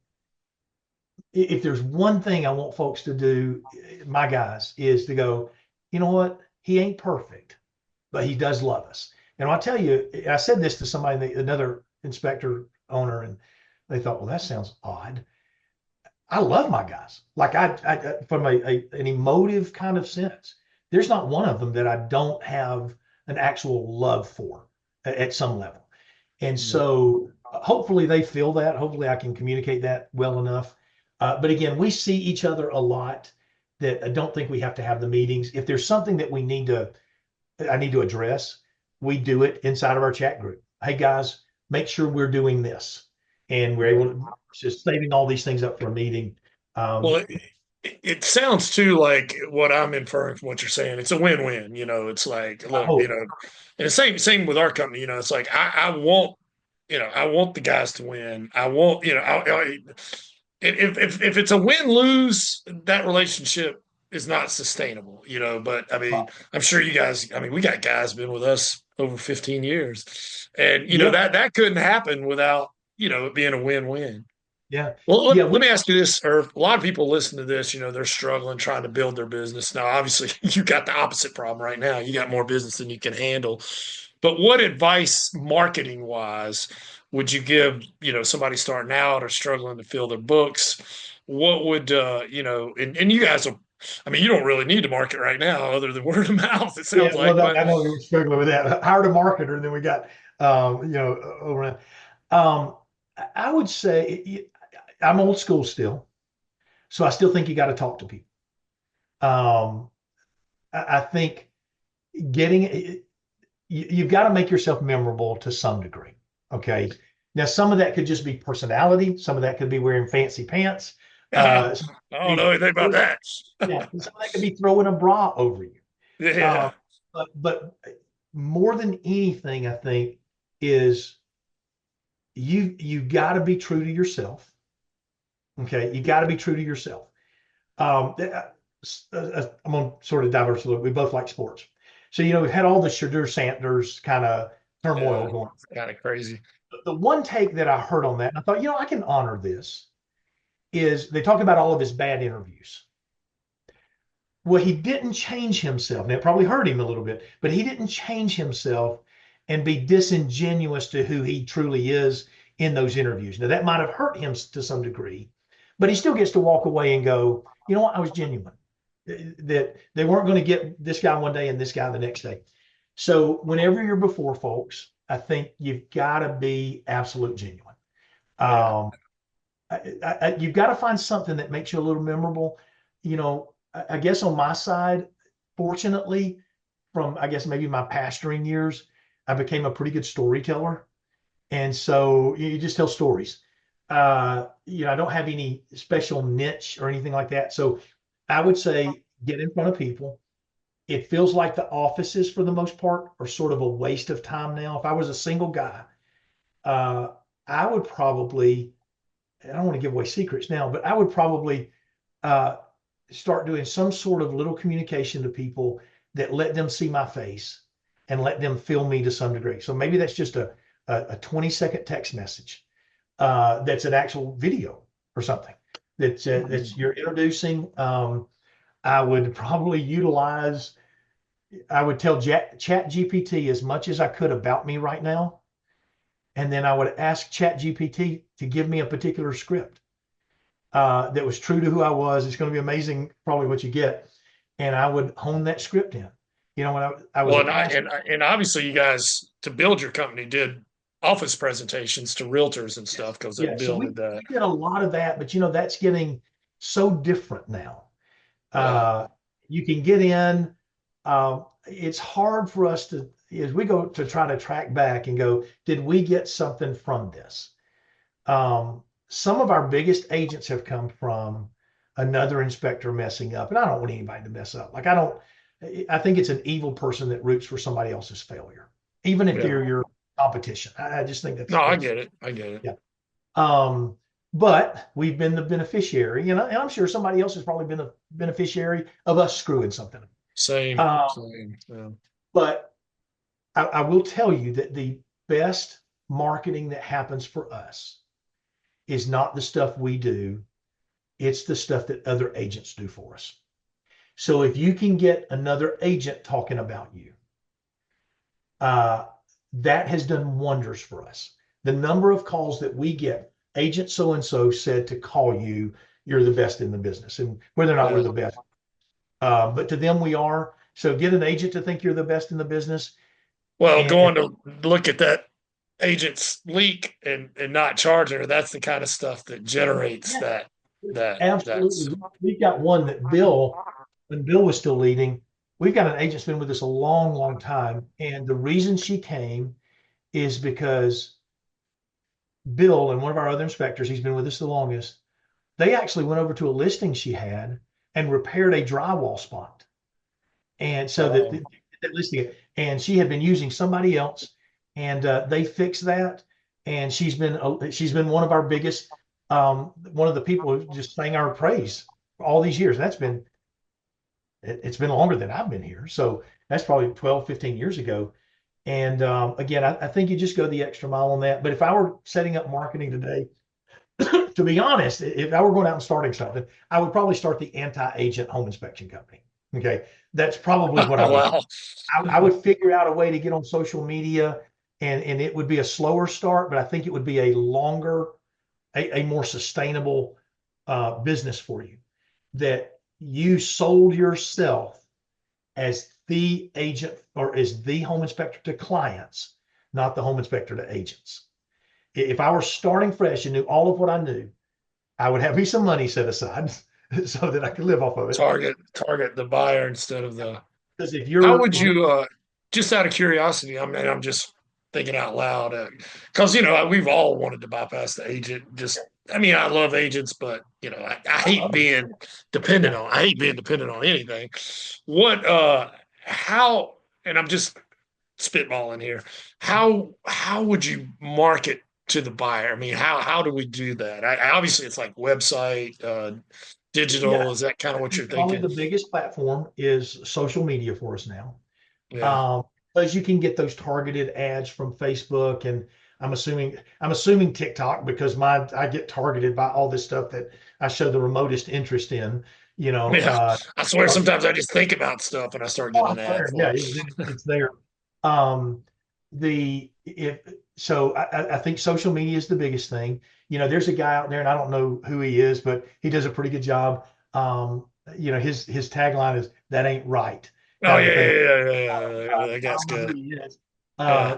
if there's one thing I want folks to do, my guys, is to go, you know what? He ain't perfect, but he does love us. And I'll tell you, I said this to somebody, another inspector owner, and they thought, well, that sounds odd. I love my guys. Like from an emotive kind of sense, there's not one of them that I don't have an actual love for at some level. And Mhm. so hopefully they feel that. Hopefully I can communicate that well enough. But again, we see each other a lot that I don't think we have to have the meetings. If there's something that I need to address, we do it inside of our chat group. Hey guys, make sure we're doing this. And we're Yeah. able to just saving all these things up for a meeting. Well, Um, it sounds too like what I'm inferring from what you're saying. It's a win-win. It's like, I look, hope. and the same with our company. It's like I want the guys to win. I want, if it's a win-lose, that relationship is not sustainable. But I mean, I'm sure you guys. I mean, we got guys been with us over 15 years, and Yeah, that couldn't happen without it being a win-win. yeah, Well, yeah. let me ask you this, Irv. A lot of people listen to this, they're struggling trying to build their business. Now, obviously, you got the opposite problem right now. You got more business than you can handle. But what advice, marketing wise, would you give, somebody starting out or struggling to fill their books? What would, and you guys are, I mean, you don't really need to market right now other than word of mouth, it Yeah, sounds well, like, but I know we were struggling with that. Hired a marketer, and then we got, over. I would say I'm old school still, so I still think you got to talk to people. Um, I think getting you've got to make yourself memorable to some degree. Okay. Now, some of that could just be personality. Some of that could be wearing fancy pants. I Some don't know anything about that. yeah, some of that could be throwing a bra over you. Um, Yeah. but more than anything, I think is you got to be true to yourself. Okay, you got to be true to yourself. I'm on sort of diverse a little. We both like sports, so we've had all the Shadur Sanders kind of turmoil Yeah. going. It's kind of crazy. The one take that I heard on that, and I thought, I can honor this, is they talk about all of his bad interviews. Well, he didn't change himself. Now, it probably hurt him a little bit, but he didn't change himself and be disingenuous to who he truly is in those interviews. Now, that might have hurt him to some degree, but he still gets to walk away and go, you know what, I was genuine. That they weren't going to get this guy one day and this guy the next day. So whenever you're before folks, I think you've got to be absolute genuine. Yeah. Um, you've got to find something that makes you a little memorable. I guess on my side, fortunately, from I guess maybe my pastoring years, I became a pretty good storyteller. And so you just tell stories. I don't have any special niche or anything like that. So I would say get in front of people. It feels like the offices, for the most part, are sort of a waste of time now. If I was a single guy, uh, I would probably, I don't want to give away secrets now, but I would probably uh, start doing some sort of little communication to people that let them see my face and let them feel me to some degree. So maybe that's just a 20-second text message that's an actual video or something that's you're introducing. I would probably utilize, I would tell Chat GPT as much as I could about me right now. And then I would ask Chat GPT to give me a particular script that was true to who I was. It's going to be amazing, probably what you get. And I would hone that script in. When I was Well, a pastor. and obviously you guys to build your company did office presentations to realtors and stuff because Yeah. So Bill we, did that. we did a lot of that, but that's getting so different now. Yeah. You can get in. It's hard for us to, as we go to try to track back and go, did we get something from this? Some of our biggest agents have come from another inspector messing up, and I don't want anybody to mess up. Like I think it's an evil person that roots for somebody else's failure, even if Yeah. they're your competition. I just think No, I that's get it. I get it. yeah. Um, but we've been the beneficiary, and I'm sure somebody else has probably been a beneficiary of us screwing something up. Same, Uh, same. Yeah. but I will tell you that the best marketing that happens for us is not the stuff we do, it's the stuff that other agents do for us. So if you can get another agent talking about you, uh, that has done wonders for us. The number of calls that we get, agent so and so said to call you, you're the best in the business, and whether or not we're Yeah. the best, but to them we are. So get an agent to think you're the best in the business, Well, and going to look at that agent's leak and not charging her, that's the kind of stuff that generates yeah, that's absolutely. We've got one that when Bill was still leading, we've got an agent that's been with us a long, long time. And the reason she came is because Bill and one of our other inspectors, he's been with us the longest, they actually went over to a listing she had and repaired a drywall spot. And so um, that listing, and she had been using somebody else, and they fixed that. And she's been one of our biggest, one of the people who just sang our praise for all these years. And it's been longer than I've been here. So that's probably 12, 15 years ago. And again, I think you just go the extra mile on that. But if I were setting up marketing today, to be honest, if I were going out and starting something, I would probably start the anti-agent home inspection company. Okay. That's probably what I would do. wow. I would figure out a way to get on social media, and it would be a slower start, but I think it would be a longer, a more sustainable business for you, that you sold yourself as the agent or as the home inspector to clients, not the home inspector to agents. If I were starting fresh and knew all of what I knew, I would have me some money set aside so that I could live off of it. Target the buyer instead of the Because if how you're, would you just out of curiosity, I mean, I'm just thinking out loud because we've all wanted to bypass the agent. Just I mean, I love agents, but I hate being dependent yeah, on. I hate being dependent on anything. What how and I'm just spitballing here. How would you market to the buyer? I mean, how do we do that? Obviously it's like website, yeah, digital. Is that kind of I what you're think probably thinking? the biggest platform is social media for us now. Yeah. Um, because you can get those targeted ads from Facebook, and I'm assuming TikTok, because I get targeted by all this stuff that I show the remotest interest in, you know. Yeah, I swear So, sometimes I just think about stuff and I start getting oh, an ad there, yeah, for it. it's there. Um, the if so I think social media is the biggest thing. There's a guy out there, and I don't know who he is, but he does a pretty good job. His tagline is "That ain't right," Oh kind of yeah, a thing. yeah, yeah, yeah, yeah. That I guy's don't know who good. he is, Yeah,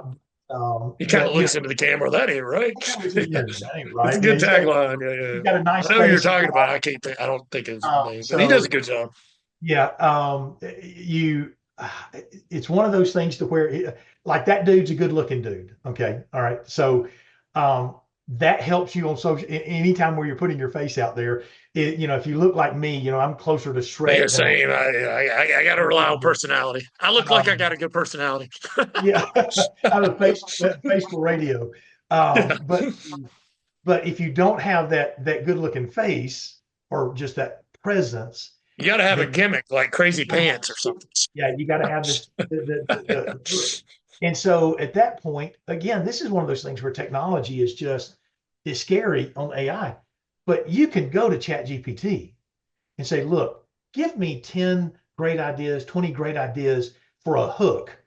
uh, he kind of but looks into the camera. That ain't right. yeah, that ain't It's a right. Yeah, good tagline. Yeah, he's yeah. got a nice I know who you're face. talking about. I can't think. I don't think his name, but he does a So good job. yeah, you, it's one of those things to where, like that dude's a good looking dude. Okay. All right. So, that helps you on social, anytime where you're putting your face out there. If you look like me, I'm closer to Yeah, Shrek than I same. I got to rely on am. personality. I look like I Um, got a good personality. yeah, I'm a face for radio. Yeah. But if you don't have that good looking face or just that presence, You got to have a then gimmick like crazy pants or something. you got to have this the look. And so at that point, again, this is one of those things where technology is scary on AI. But you can go to Chat GPT and say, look, give me 10 great ideas, 20 great ideas for a hook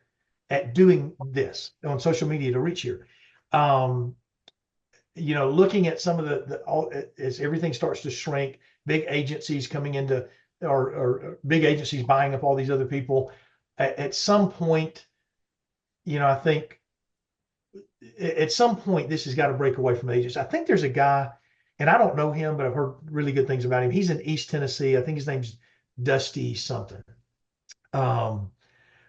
at doing this on social media to reach here. Um, looking at some of as everything starts to shrink, big agencies coming into, or big agencies buying up all these other people. At some point, I think at some point this has got to break away from agents. I think there's a guy, and I don't know him, but I've heard really good things about him. He's in East Tennessee. I think his name's Dusty something. Um,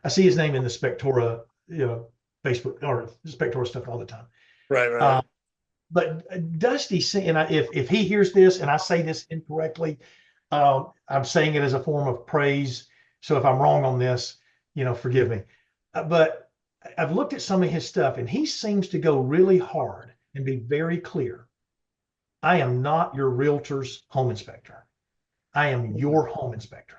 I see his name in the Spectora, Facebook or Spectora stuff all the time. Right, right. Uh, but Dusty, and if he hears this and I say this incorrectly, I'm saying it as a form of praise. So if I'm wrong on this, forgive me. But I've looked at some of his stuff, and he seems to go really hard and be very clear. I am not your realtor's home inspector. I am your home inspector.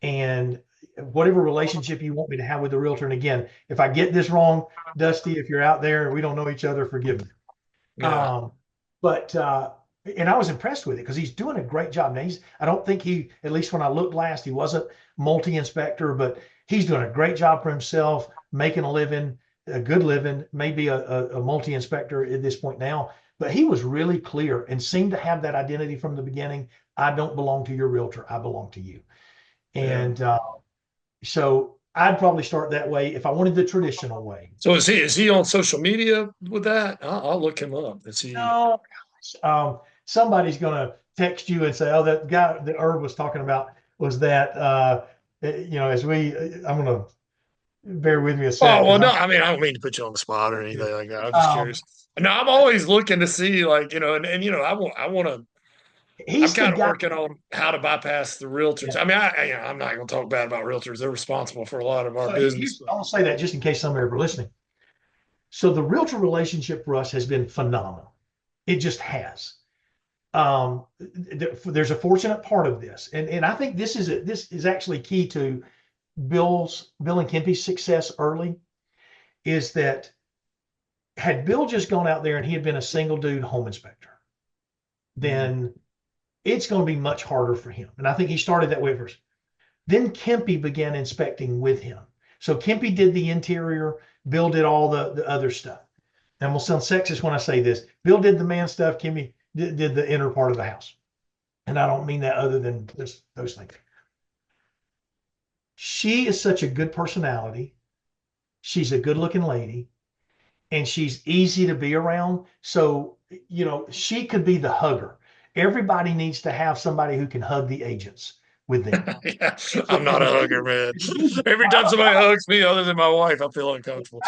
And whatever relationship you want me to have with the realtor, and again, if I get this wrong, Dusty, if you're out there and we don't know each other, forgive me. Yeah. Um, but and I was impressed with it because he's doing a great job. Now I don't think at least when I looked last, he wasn't multi-inspector, but he's doing a great job for himself, making a living, a good living, maybe a multi-inspector at this point now. But he was really clear and seemed to have that identity from the beginning. I don't belong to your realtor. I belong to you. Yeah. And so I'd probably start that way if I wanted the traditional way. So is he on social media with that? I'll look him up. Is he? No, somebody's going to text you and say, "Oh, that guy that Irv was talking about was that." As I'm going to bear with me a Oh sec well, because no. I'm. I mean, I don't mean to put you on the spot or anything like that. I'm just Um, curious. No, I'm always looking to see, like, and I want to. I'm he's the kind of guy. working on how to bypass the realtors. Yeah. I mean, I'm not going to talk bad about realtors. They're responsible for a lot of our So business. But I want to say that just in case somebody ever listening. So the realtor relationship for us has been phenomenal. It just has. There's a fortunate part of this, and I think this is actually key to Bill and Kempy's success early. Is that had Bill just gone out there and he had been a single dude home inspector, then it's going to be much harder for him. And I think he started that way first. Then Kempy began inspecting with him. So Kempy did the interior, Bill did all the other stuff. And we'll sound sexist when I say this. Bill did the man stuff, Kempy did the inner part of the house. And I don't mean that other than those things. She is such a good personality. She's a good looking lady and she's easy to be around. So, she could be the hugger. Everybody needs to have somebody who can hug the agents with them. Yeah, So I'm not a hugger, man. Every time somebody I, hugs me, other than my wife, I feel uncomfortable.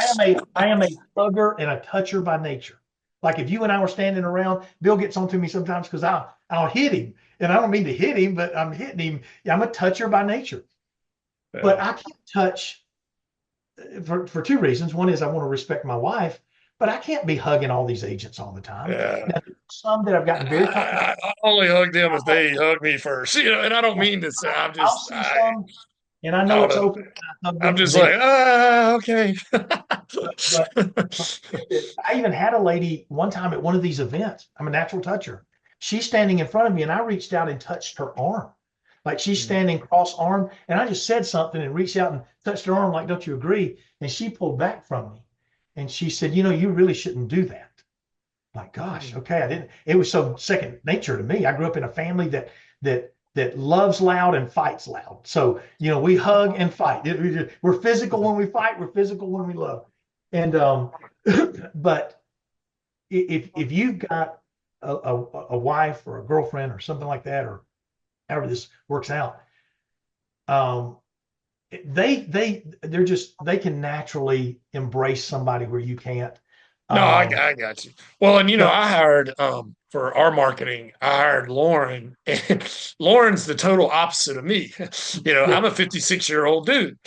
I am a hugger and a toucher by nature. Like if you and I were standing around, Bill gets onto me sometimes because I'll hit him. And I don't mean to hit him, but I'm hitting him. Yeah, I'm a toucher by nature. But Yeah. I can't touch for two reasons. One is I want to respect my wife, but I can't be hugging all these agents all the time. Yeah. Now, some that I've gotten very comfortable. I only hug them if they hug me first, and I don't Yeah, mean to say. I'll see some, and I I know don't it's know. open. I hug I'm them, and just they. like, okay. But I even had a lady one time at one of these events. I'm a natural toucher. She's standing in front of me, and I reached out and touched her arm. Like she's standing cross armed, and I just said something and reached out and touched her arm, like, "Don't you agree?" And she pulled back from me. And she said, you really shouldn't do that. Like, gosh, Mm. okay, I didn't. It was so second nature to me. I grew up in a family that loves loud and fights loud. So, we hug and fight. We're physical when we fight. We're physical when we love. And but if you've got a wife or a girlfriend or something like that, or however this works out, um, they can naturally embrace somebody where you can't. No, Um, I got you. Well, and so I hired for our marketing, I hired Lauren, and Lauren's the total opposite of me. yeah, I'm a 56-year-old dude.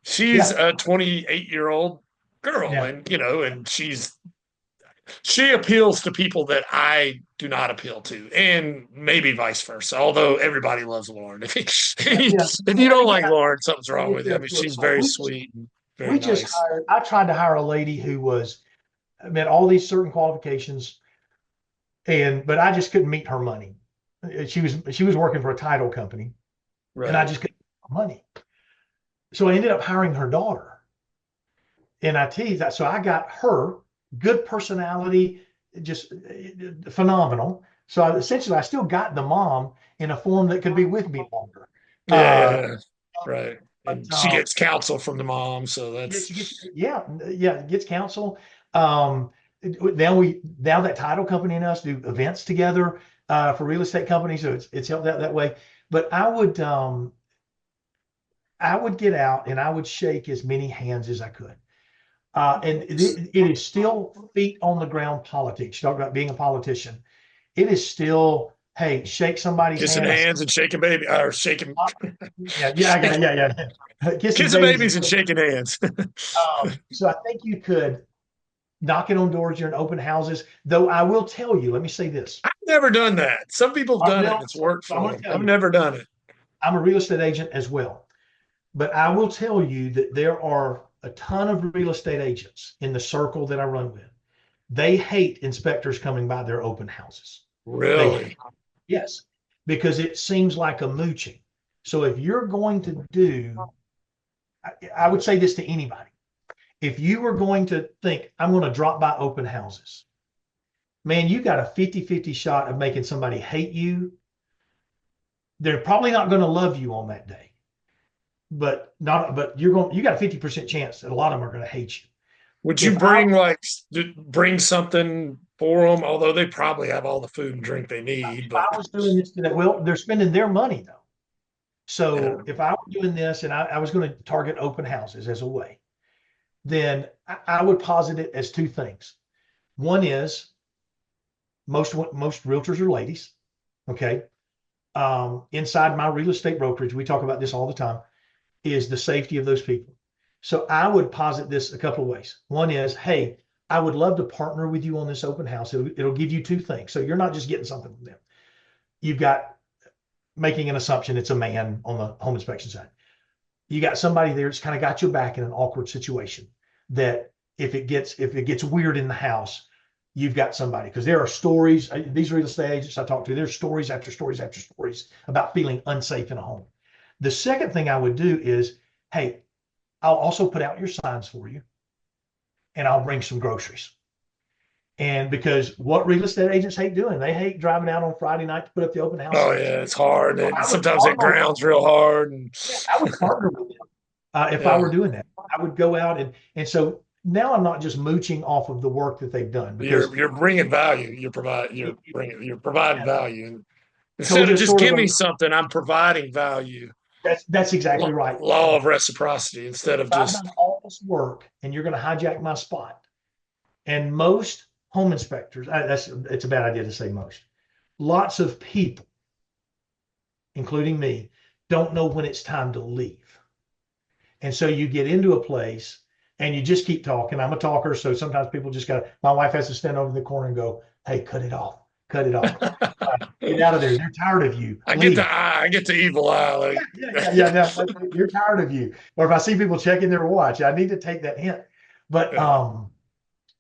She's yeah, a 28-year-old girl, yeah, and and she appeals to people that I do not appeal to, and maybe vice versa. Although everybody loves Lauren. yeah. If you And don't again, like Lauren, something's I wrong get with you. I their mean, flip she's side. very We just sweet and we very just nice. hired. I tried to hire a lady who met all these certain qualifications, but I just couldn't meet her money. She was working for a title company, and I Right. just couldn't meet her money. So I ended up hiring her daughter, and I teased that. So I got her, good personality, just phenomenal. So essentially, I still got the mom in a form that could be with me longer. Yeah, yeah, Uh, yeah. Right. but And she gets counsel from the mom, so Yeah, she gets, that's yeah, gets counsel. Um, now that title company and us do events together for real estate companies, so it's helped out that way. But I would get out and I would shake as many hands as I could. And it is still feet on the ground politics. You talk about being a politician. It is still, hey, shake somebody's kissing hand. hands and shaking baby or shaking Yeah, yeah, yeah. Kissing kissing babies is babies and good. shaking hands. So I think you could knocking on doors during open houses. Though I will tell you, let me say this. I've never done that. Some people have done it and Well, it's worked so I'm for going to them. tell I've you, never done it. I'm a real estate agent as well. But I will tell you that there are a ton of real estate agents in the circle that I run with. They hate inspectors coming by their open houses. They hate, Really? yes, because it seems like a mooching. So if you're going to do, I would say this to anybody. If you were going to think, I'm going to drop by open houses, man, you got a 50-50 shot of making somebody hate you. They're probably not going to love you on that day, but you got a 50% chance that a lot of them are going to hate you. Would you If I bring bring something for them? Although they probably have all the food and drink they need, if but I was doing this today, well, they're spending their money though. yeah. So if I were doing this and I was going to target open houses as a way, then I would posit it as two things. One is most realtors are ladies. Okay. Inside my real estate brokerage, we talk about this all the time, is the safety of those people. So I would posit this a couple of ways. One is, hey, I would love to partner with you on this open house. It'll give you two things. So you're not just getting something from them. You've got making an assumption it's a man on the home inspection side. You got somebody there that's kind of got your back in an awkward situation that if it gets weird in the house, you've got somebody because there are stories. These real estate agents I talk to, there's stories after stories after stories about feeling unsafe in a home. The second thing I would do is, hey, I'll also put out your signs for you and I'll bring some groceries. And because what real estate agents hate doing, they hate driving out on Friday night to put up the open house Oh signs. yeah, it's hard. So And I would sometimes it partner, grounds real hard and yeah, I would partner with them if I yeah. were doing that. I would go out and so now I'm not just mooching off of the work that they've done because You're bringing value. it, it, You're providing yeah, value. And told instead you of just sort of give me something, I'm providing value. that's exactly right. Law of reciprocity instead of If I've just done all this work and you're going to hijack my spot, and most home inspectors, it's a bad idea to say most. Lots of people, including me, don't know when it's time to leave. And so you get into a place and you just keep talking. I'm a talker, so sometimes people just got my wife has to stand over in the corner and go, "Hey, cut it off. Cut it off. Get out of there. They're tired of you. Leave." I get the evil eye. Yeah, yeah, yeah, yeah. You're tired of you. Or if I see people checking their watch, I need to take that hint. But Yeah.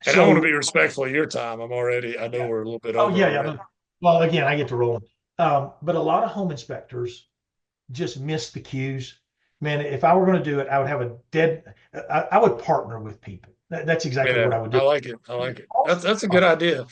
And I want to so be respectful of your time. I know yeah. we're a little bit Oh over yeah, yeah. already. Well, again, I get to roll. But a lot of home inspectors just miss the cues. Man, if I were going to do it, I would have I would partner with people. That's exactly Yeah, what I would I do. like it. I like it. Also, That's a good idea.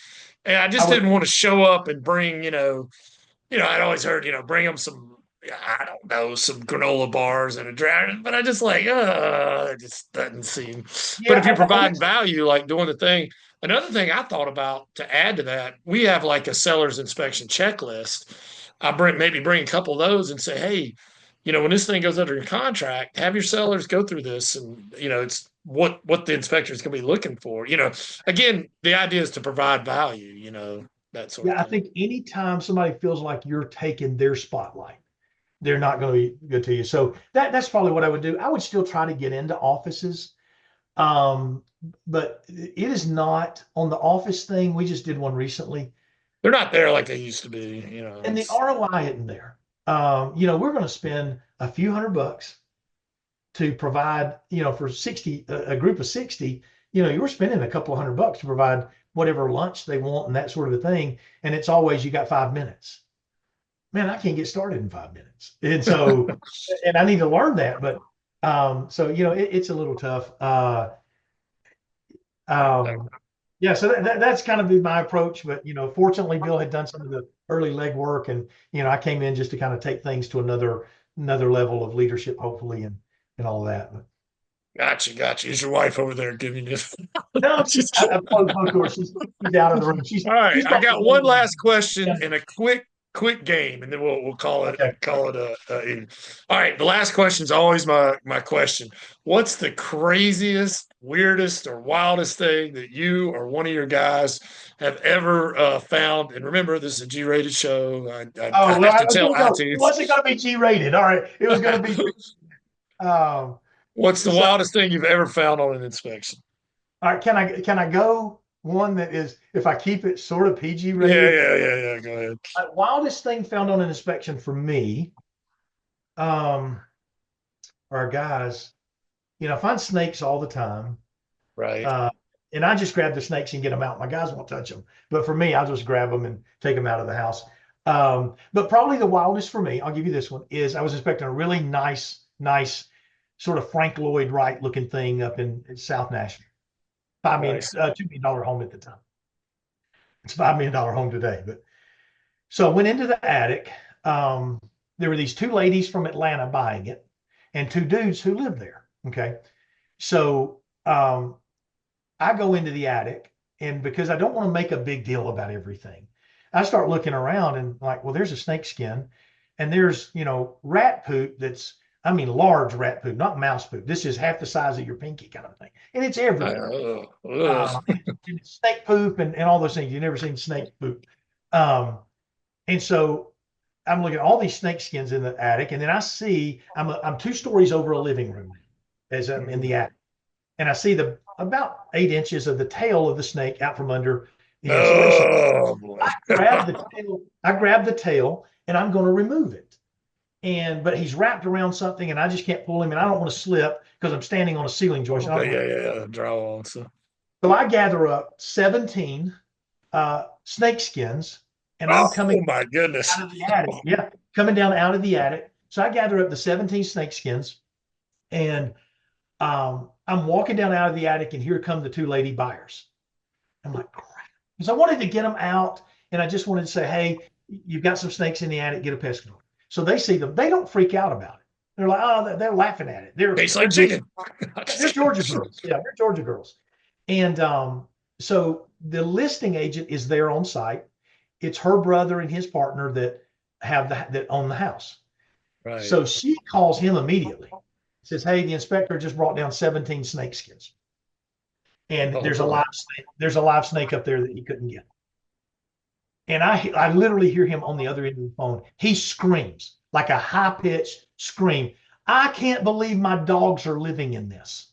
And I I just would, didn't want to show up and bring, I'd always heard, bring them some, I don't know, some granola bars and a dragon, but I just like, it just doesn't seem. But yeah, if you're and providing it's, value, like doing the thing, another thing I thought about to add to that, we have like a seller's inspection checklist. Maybe bring a couple of those and say, hey, when this thing goes under your contract, have your sellers go through this, and it's what the inspector is going to be looking for. Again, the idea is to provide value. That sort of yeah, I thing. think anytime somebody feels like you're taking their spotlight, they're not going to be good to you. So that's probably what I would do. I would still try to get into offices. Um, but it is not on the office thing. We just did one recently, They're not there like they used to be. and the It's ROI isn't there. We're going to spend a few $100 to provide, for 60, a group of 60, you're spending a couple of $100 to provide whatever lunch they want and that sort of a thing. And it's always, you got 5 minutes. Man, I can't get started in 5 minutes. And so, and I need to learn that. But so, it's a little tough. Um, yeah, so that's kind of been my approach. But, fortunately, Bill had done some of the early legwork, and, I came in just to kind of take things to another level of leadership, hopefully, and all of that. But gotcha. Is your wife over there giving you? no, Just I've kidding. closed both doors. She's out of the room. She's All right, she's I got the got one little, last question yeah. and a quick game, and then we'll Okay. call it a evening. All right, the last question is always my question. What's the craziest, weirdest, or wildest thing that you or one of your guys have ever found? And remember, this is a G-rated show. I Oh, well, have I to was tell gonna go. It iTunes. wasn't gonna be G-rated. All right. It was gonna be um What's the so wildest thing you've ever found on an inspection? all right, can I go one that is, if I keep it sort of PG Yeah, rated? yeah, yeah, yeah. Go ahead. Wildest thing found on an inspection for me, um, are guys, I find snakes all the time. Right. Uh, and I just grab the snakes and get them out. My guys won't touch them. But for me, I'll just grab them and take them out of the house. But probably the wildest for me, I'll give you this one, is I was inspecting a really nice sort of Frank Lloyd Wright looking thing up in South Nashville. Nice. $2 million home at the time. It's $5 million home today. But so I went into the attic. There were these two ladies from Atlanta buying it and two dudes who lived there. Okay. So I go into the attic, and because I don't want to make a big deal about everything, I start looking around and like, well, there's a snake skin, and there's, rat poop that's, I mean, large rat poop, not mouse poop. This is half the size of your pinky kind of thing. And it's everywhere. Ugh. And it's snake poop and all those things. You've never seen snake poop. Um, and so I'm looking at all these snake skins in the attic, and then I see I'm 2 stories over a living room as I'm in the attic, and I see the about 8 inches of the tail of the snake out from under the insulation. Oh boy. I grab the tail and I'm going to remove it. But he's wrapped around something and I just can't pull him, and I don't want to slip because I'm standing on a ceiling joist. Okay, yeah. Drywall. So So I gather up 17 snake skins, and I'm coming oh my goodness. out of the attic. Yeah, coming down out of the attic. So I gather up the 17 snake skins, and I'm walking down out of the attic, and here come the two lady buyers. I'm like, crap. Because I wanted to get them out, and I just wanted to say, hey, you've got some snakes in the attic, get a pest control. So they see them. They don't freak out about it. They're like, oh, they're laughing at it. Tastes They're like chicken. they're Georgia girls. Yeah, they're Georgia girls. And so the listing agent is there on site. It's her brother and his partner that own the house. Right. So she calls him immediately. Says, "Hey, the inspector just brought down 17 snake skins, and Oh there's a boy. live snake. There's a live snake up there that he couldn't get." And I literally hear him on the other end of the phone. He screams like a high pitched scream. I can't believe my dogs are living in this.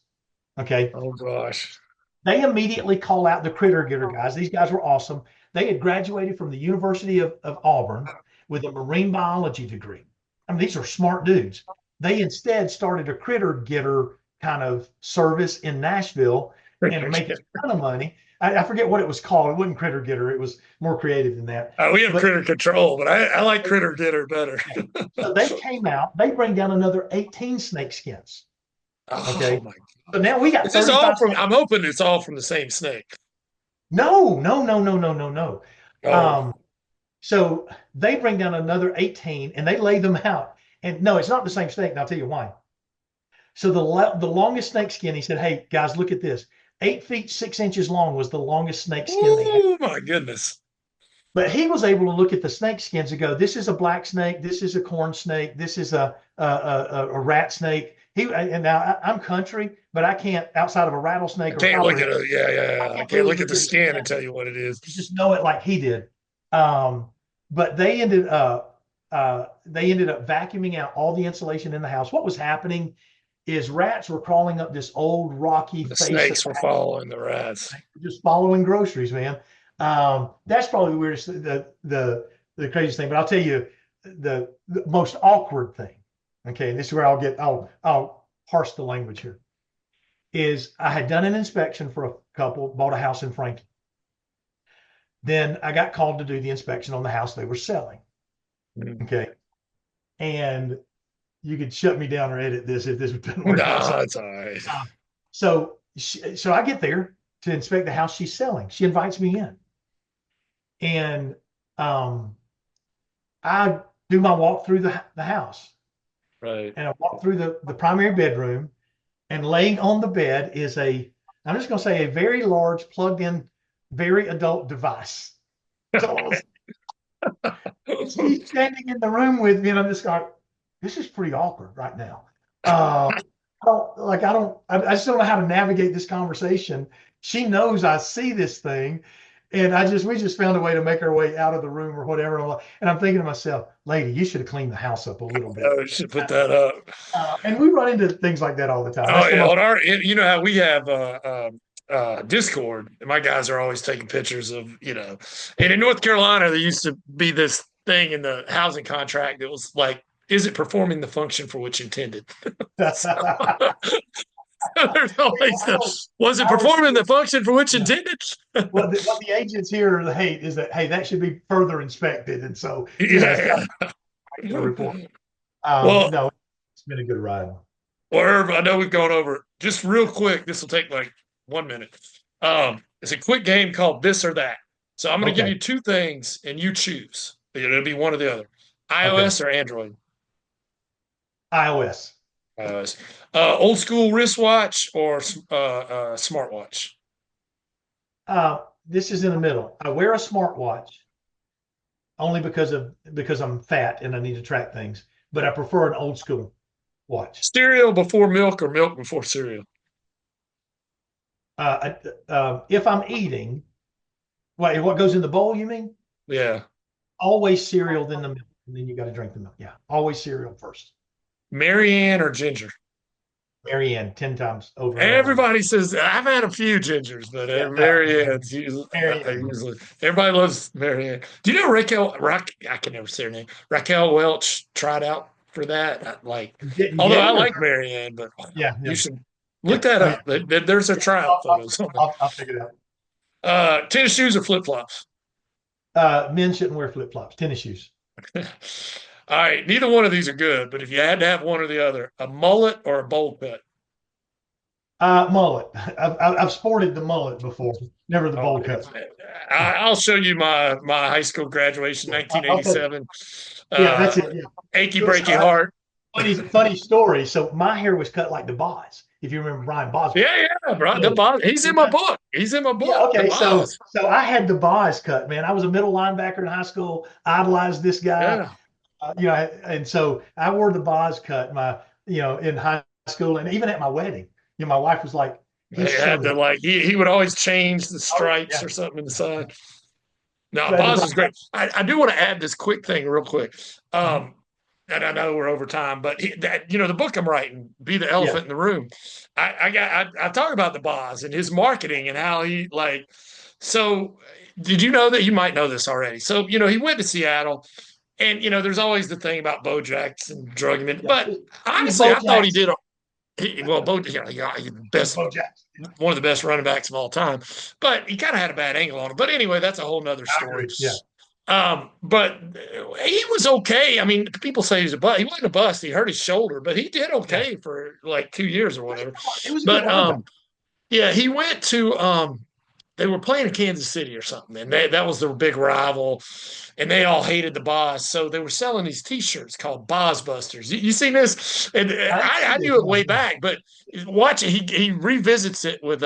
Okay. Oh gosh. They immediately call out the critter getter guys. These guys were awesome. They had graduated from the University of Auburn with a marine biology degree. I mean, these are smart dudes. They instead started a critter getter kind of service in Nashville and making a ton of money. I forget what it was called. It wasn't critter getter. It was more creative than that. We have But critter control, but I like critter getter better. so they came out. They bring down another 18 snake skins. Oh Okay. my So gosh. now we got Is this all 35 from, snakes. I'm hoping it's all from the same snake. No, no, no, no, no, no, no. Oh, Um, so they bring down another 18 and they lay them out. And no, it's not the same snake. And I'll tell you why. So the longest snake skin, he said, "Hey guys, look at this. 8 feet 6 inches long was the longest snake skin they had." oh my goodness. But he was able to look at the snake skins and go, "This is a black snake. This is a corn snake. This is a rat snake." And now I'm country, but I can't outside of a I rattlesnake or can't look copperhead. at it. Yeah, I yeah, yeah. I can't can't really look at look the at it skin and tell you what it is. and just know it like he did. Um, but they ended up vacuuming out all the insulation in the house. What was happening is rats were crawling up this old rocky The face of snakes were following the rats. just following groceries, man. That's probably the weirdest, the craziest thing. But I'll tell you the most awkward thing. Okay, and this is where I'll parse the language here. Is I had done an inspection for a couple, bought a house in Franklin. Then I got called to do the inspection on the house they were selling. Mm. Okay, and you could shut me down or edit this if this doesn't work out. No, it's all right. So I get there to inspect the house she's selling. She invites me in, and um, I do my walk through the house, Right. and I walk through the primary bedroom, and laying on the bed is I'm just going to say a very large plugged-in, very adult device. So she's standing in the room with me, and I'm just going, this is pretty awkward right now. I just don't know how to navigate this conversation. She knows I see this thing, and we just found a way to make our way out of the room or whatever. And I'm thinking to myself, lady, you should have cleaned the house up a little bit. Oh, we should put that up. And we run into things like that all the time. Oh That's the yeah, most. on our, you know how we have Discord. And my guys are always taking pictures of, and in North Carolina there used to be this thing in the housing contract that was like, is it performing the function for which intended? So, there's always was it performing the function for which Yeah. intended? What the agents here hate is that, hey, that should be further inspected, and so it's got Yeah. a report. Well, No, it's been a good ride. well, Irv, I know we've gone over just real quick. This will take like 1 minute. It's a quick game called This or That. So I'm going to give Okay, you two things and you choose. It'll be one or the other. okay. iOS or Android? iOS. iOS. Old school wristwatch or smartwatch? This is in the middle. I wear a smartwatch only because I'm fat and I need to track things, but I prefer an old school watch. Cereal before milk or milk before cereal? If I'm eating, what goes in the bowl? You mean? Yeah. Always cereal, then the milk, and then you got to drink the milk. Yeah, always cereal first. Marianne or ginger? Marianne, 10 times over and over. Everybody says I've had a few gingers, but Yeah, Marianne's usually, Marianne. usually everybody loves Marianne. Do you know I can never say her name. Raquel Welch tried out for that. Didn't Although get I it, or like Marianne, but yeah, you yeah, should yeah. look that Oh, yeah. up. There's a tryout photo. I'll figure it out. Tennis shoes or flip flops? Men shouldn't wear flip flops. Tennis shoes. All right, neither one of these are good, but if you had to have one or the other, a mullet or a bowl cut? Mullet. I've sported the mullet before, never the Oh, bowl cut. I'll show you my high school graduation, I'll take, 1987. yeah, that's it. Yeah. Achy So, breaky heart. funny story. So my hair was cut like the Boz, if you remember Brian Boz. Yeah, bro. The So, Boz. He's in my book. He's in my yeah, book. The okay. So Boz. so I had the Boz cut, man. I was a middle linebacker in high school, idolized this guy. Yeah. And so I wore the Boz cut in high school and even at my wedding. My wife was like, They he's had so to he would always change the oh, stripes yeah. or something in the side. No, But Boz is great. I do want to add this quick thing real quick. Mhm. And I know we're over time, but the book I'm writing, Be the Yeah. Elephant in the Room. I talk about the Boz and his marketing and how he so did you know that you might know this already? So, he went to Seattle and there's always the thing about Bo Jackson drugging him. Yeah. But He's honestly, Bo I thought he Jackson. did Bo, he's the He's best, Bo Jackson. one of the best running backs of all time. But he kind of had a bad angle on him. But anyway, that's a whole nother I story. agree. Yeah. But he was okay. I mean, people say he's a bust. He wasn't a bust. He hurt his shoulder, but he did Yeah, okay for like 2 years or whatever. it was a good But running back. yeah, he went to they were playing in Kansas City or something, and that was their big rival, and they all hated the Boz, so they were selling these T-shirts called Boz Busters. You seen this? And I didn't see I this. knew it No, way no. back, but watch it. He revisits it with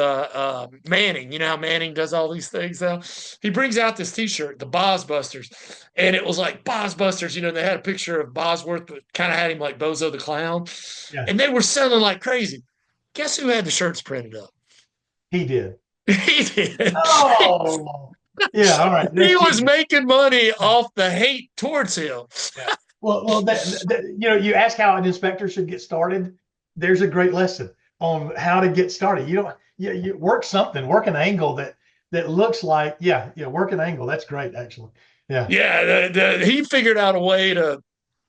Manning. You know how Manning does all these things now. He brings out this T-shirt, the Boz Busters, and it was like Boz Busters. You know, they had a picture of Bosworth, but kind of had him like Bozo the Clown, Yeah, and they were selling like crazy. Guess who had the shirts printed up? he did. He did. Oh, yeah. All right. He That's was cheating. making money off the hate towards him. Yeah. Well, you ask how an inspector should get started. There's a great lesson on how to get started. You don't, you work something, work an angle that looks like, yeah, work an angle. That's great, actually. Yeah. Yeah, he figured out a way to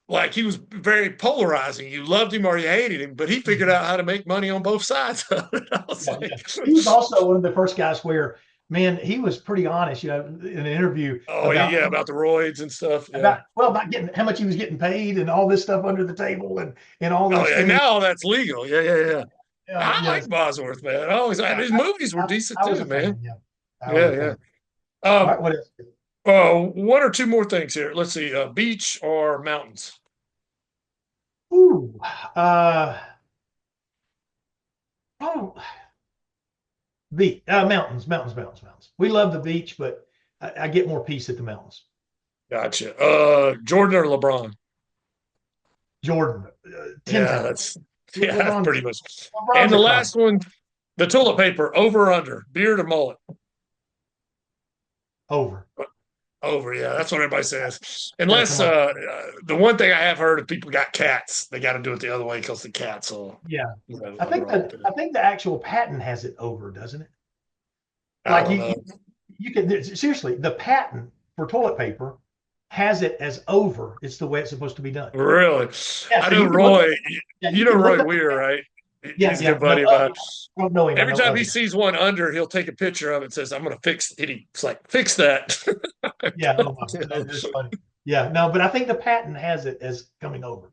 like he was very polarizing. You loved him or you hated him, but he figured Mhm. out how to make money on both sides of it. I was Yeah, yeah. like, He was also one of the first guys where, man, he was pretty honest, in an interview oh yeah, about the roids and stuff. Yeah. about getting how much he was getting paid and all this stuff under the table and all Oh those yeah, and things. now that's legal. Yeah, yeah, yeah. I Yeah, like Bosworth, man. I always yeah. his movies were decent I was too, a man. fan. Yeah, I was Yeah, a yeah. fan. All Um, right, what else? one or two more things here. Let's see, beach or mountains. Ooh, uh, oh, mountains. We love the beach, but I get more peace at the mountains. Gotcha. Jordan or LeBron? Jordan, ten Yeah, times. that's yeah, that's LeBron's pretty much. And LeBron's the a class last one, the toilet paper, over or under, beard or mullet? over. Over, yeah, that's what everybody says. Yeah, come Unless on. the one thing I have heard if people got cats, they got to do it the other way because the cats will, Yeah, have a wrong I opinion. think the actual patent has it over, doesn't it? I Like don't know. you can seriously, the patent for toilet paper has it as over. It's the way it's supposed to be done. Really, Yeah, I so know you can look up. Roy. Yeah, You you know can look Roy up. Weir, right? Yeah, He's a yeah. good No, buddy of mine. I don't know him. I Every know time of he him. sees one under, he'll take a picture of it and says, "I'm going to fix it." It's like fix that. Yeah, oh my, that's funny. Yeah, no, but I think the patent has it as coming over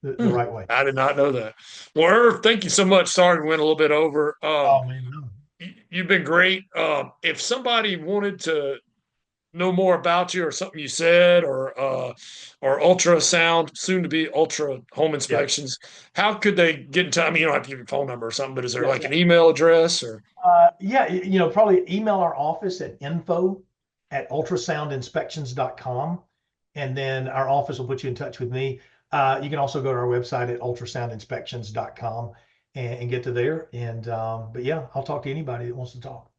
the Hmm, right way. I did not know that. Well, Irv, thank you so much. Sorry we went a little bit over. Oh man, no. You've been great. If somebody wanted to know more about you or something you said or ultrasound, soon to be ultra home Yeah, inspections, how could they get in touch? I mean, you don't have to give your phone number or something, but is there yeah, like yeah. an email address or Yeah, probably email our office at info@ultrasoundinspections.com, and then our office will put you in touch with me. You can also go to our website at ultrasoundinspections.com and get to there. But yeah, I'll talk to anybody that wants to talk.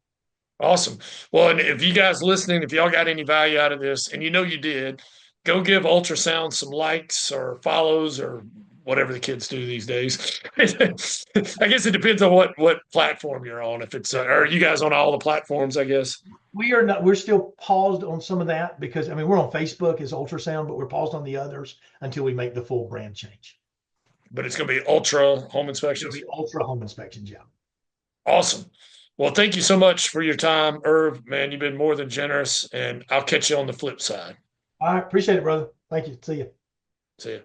awesome. Well, and if you guys listening, if y'all got any value out of this, and you know you did, go give ultrasound some likes or follows or whatever the kids do these days. I guess it depends on what platform you're on. If it's Yeah, are you guys on all the platforms? I guess, we are not. We're still paused on some of that because I mean we're on Facebook as ultrasound, but we're paused on the others until we make the full brand change. but it's going to be ultra home It'll inspections. be ultra home inspections. Yeah. Awesome. Well, thank you so much for your time, Irv. Man, you've been more than generous, and I'll catch you on the flip side. All right. Appreciate it, brother. Thank you. See you.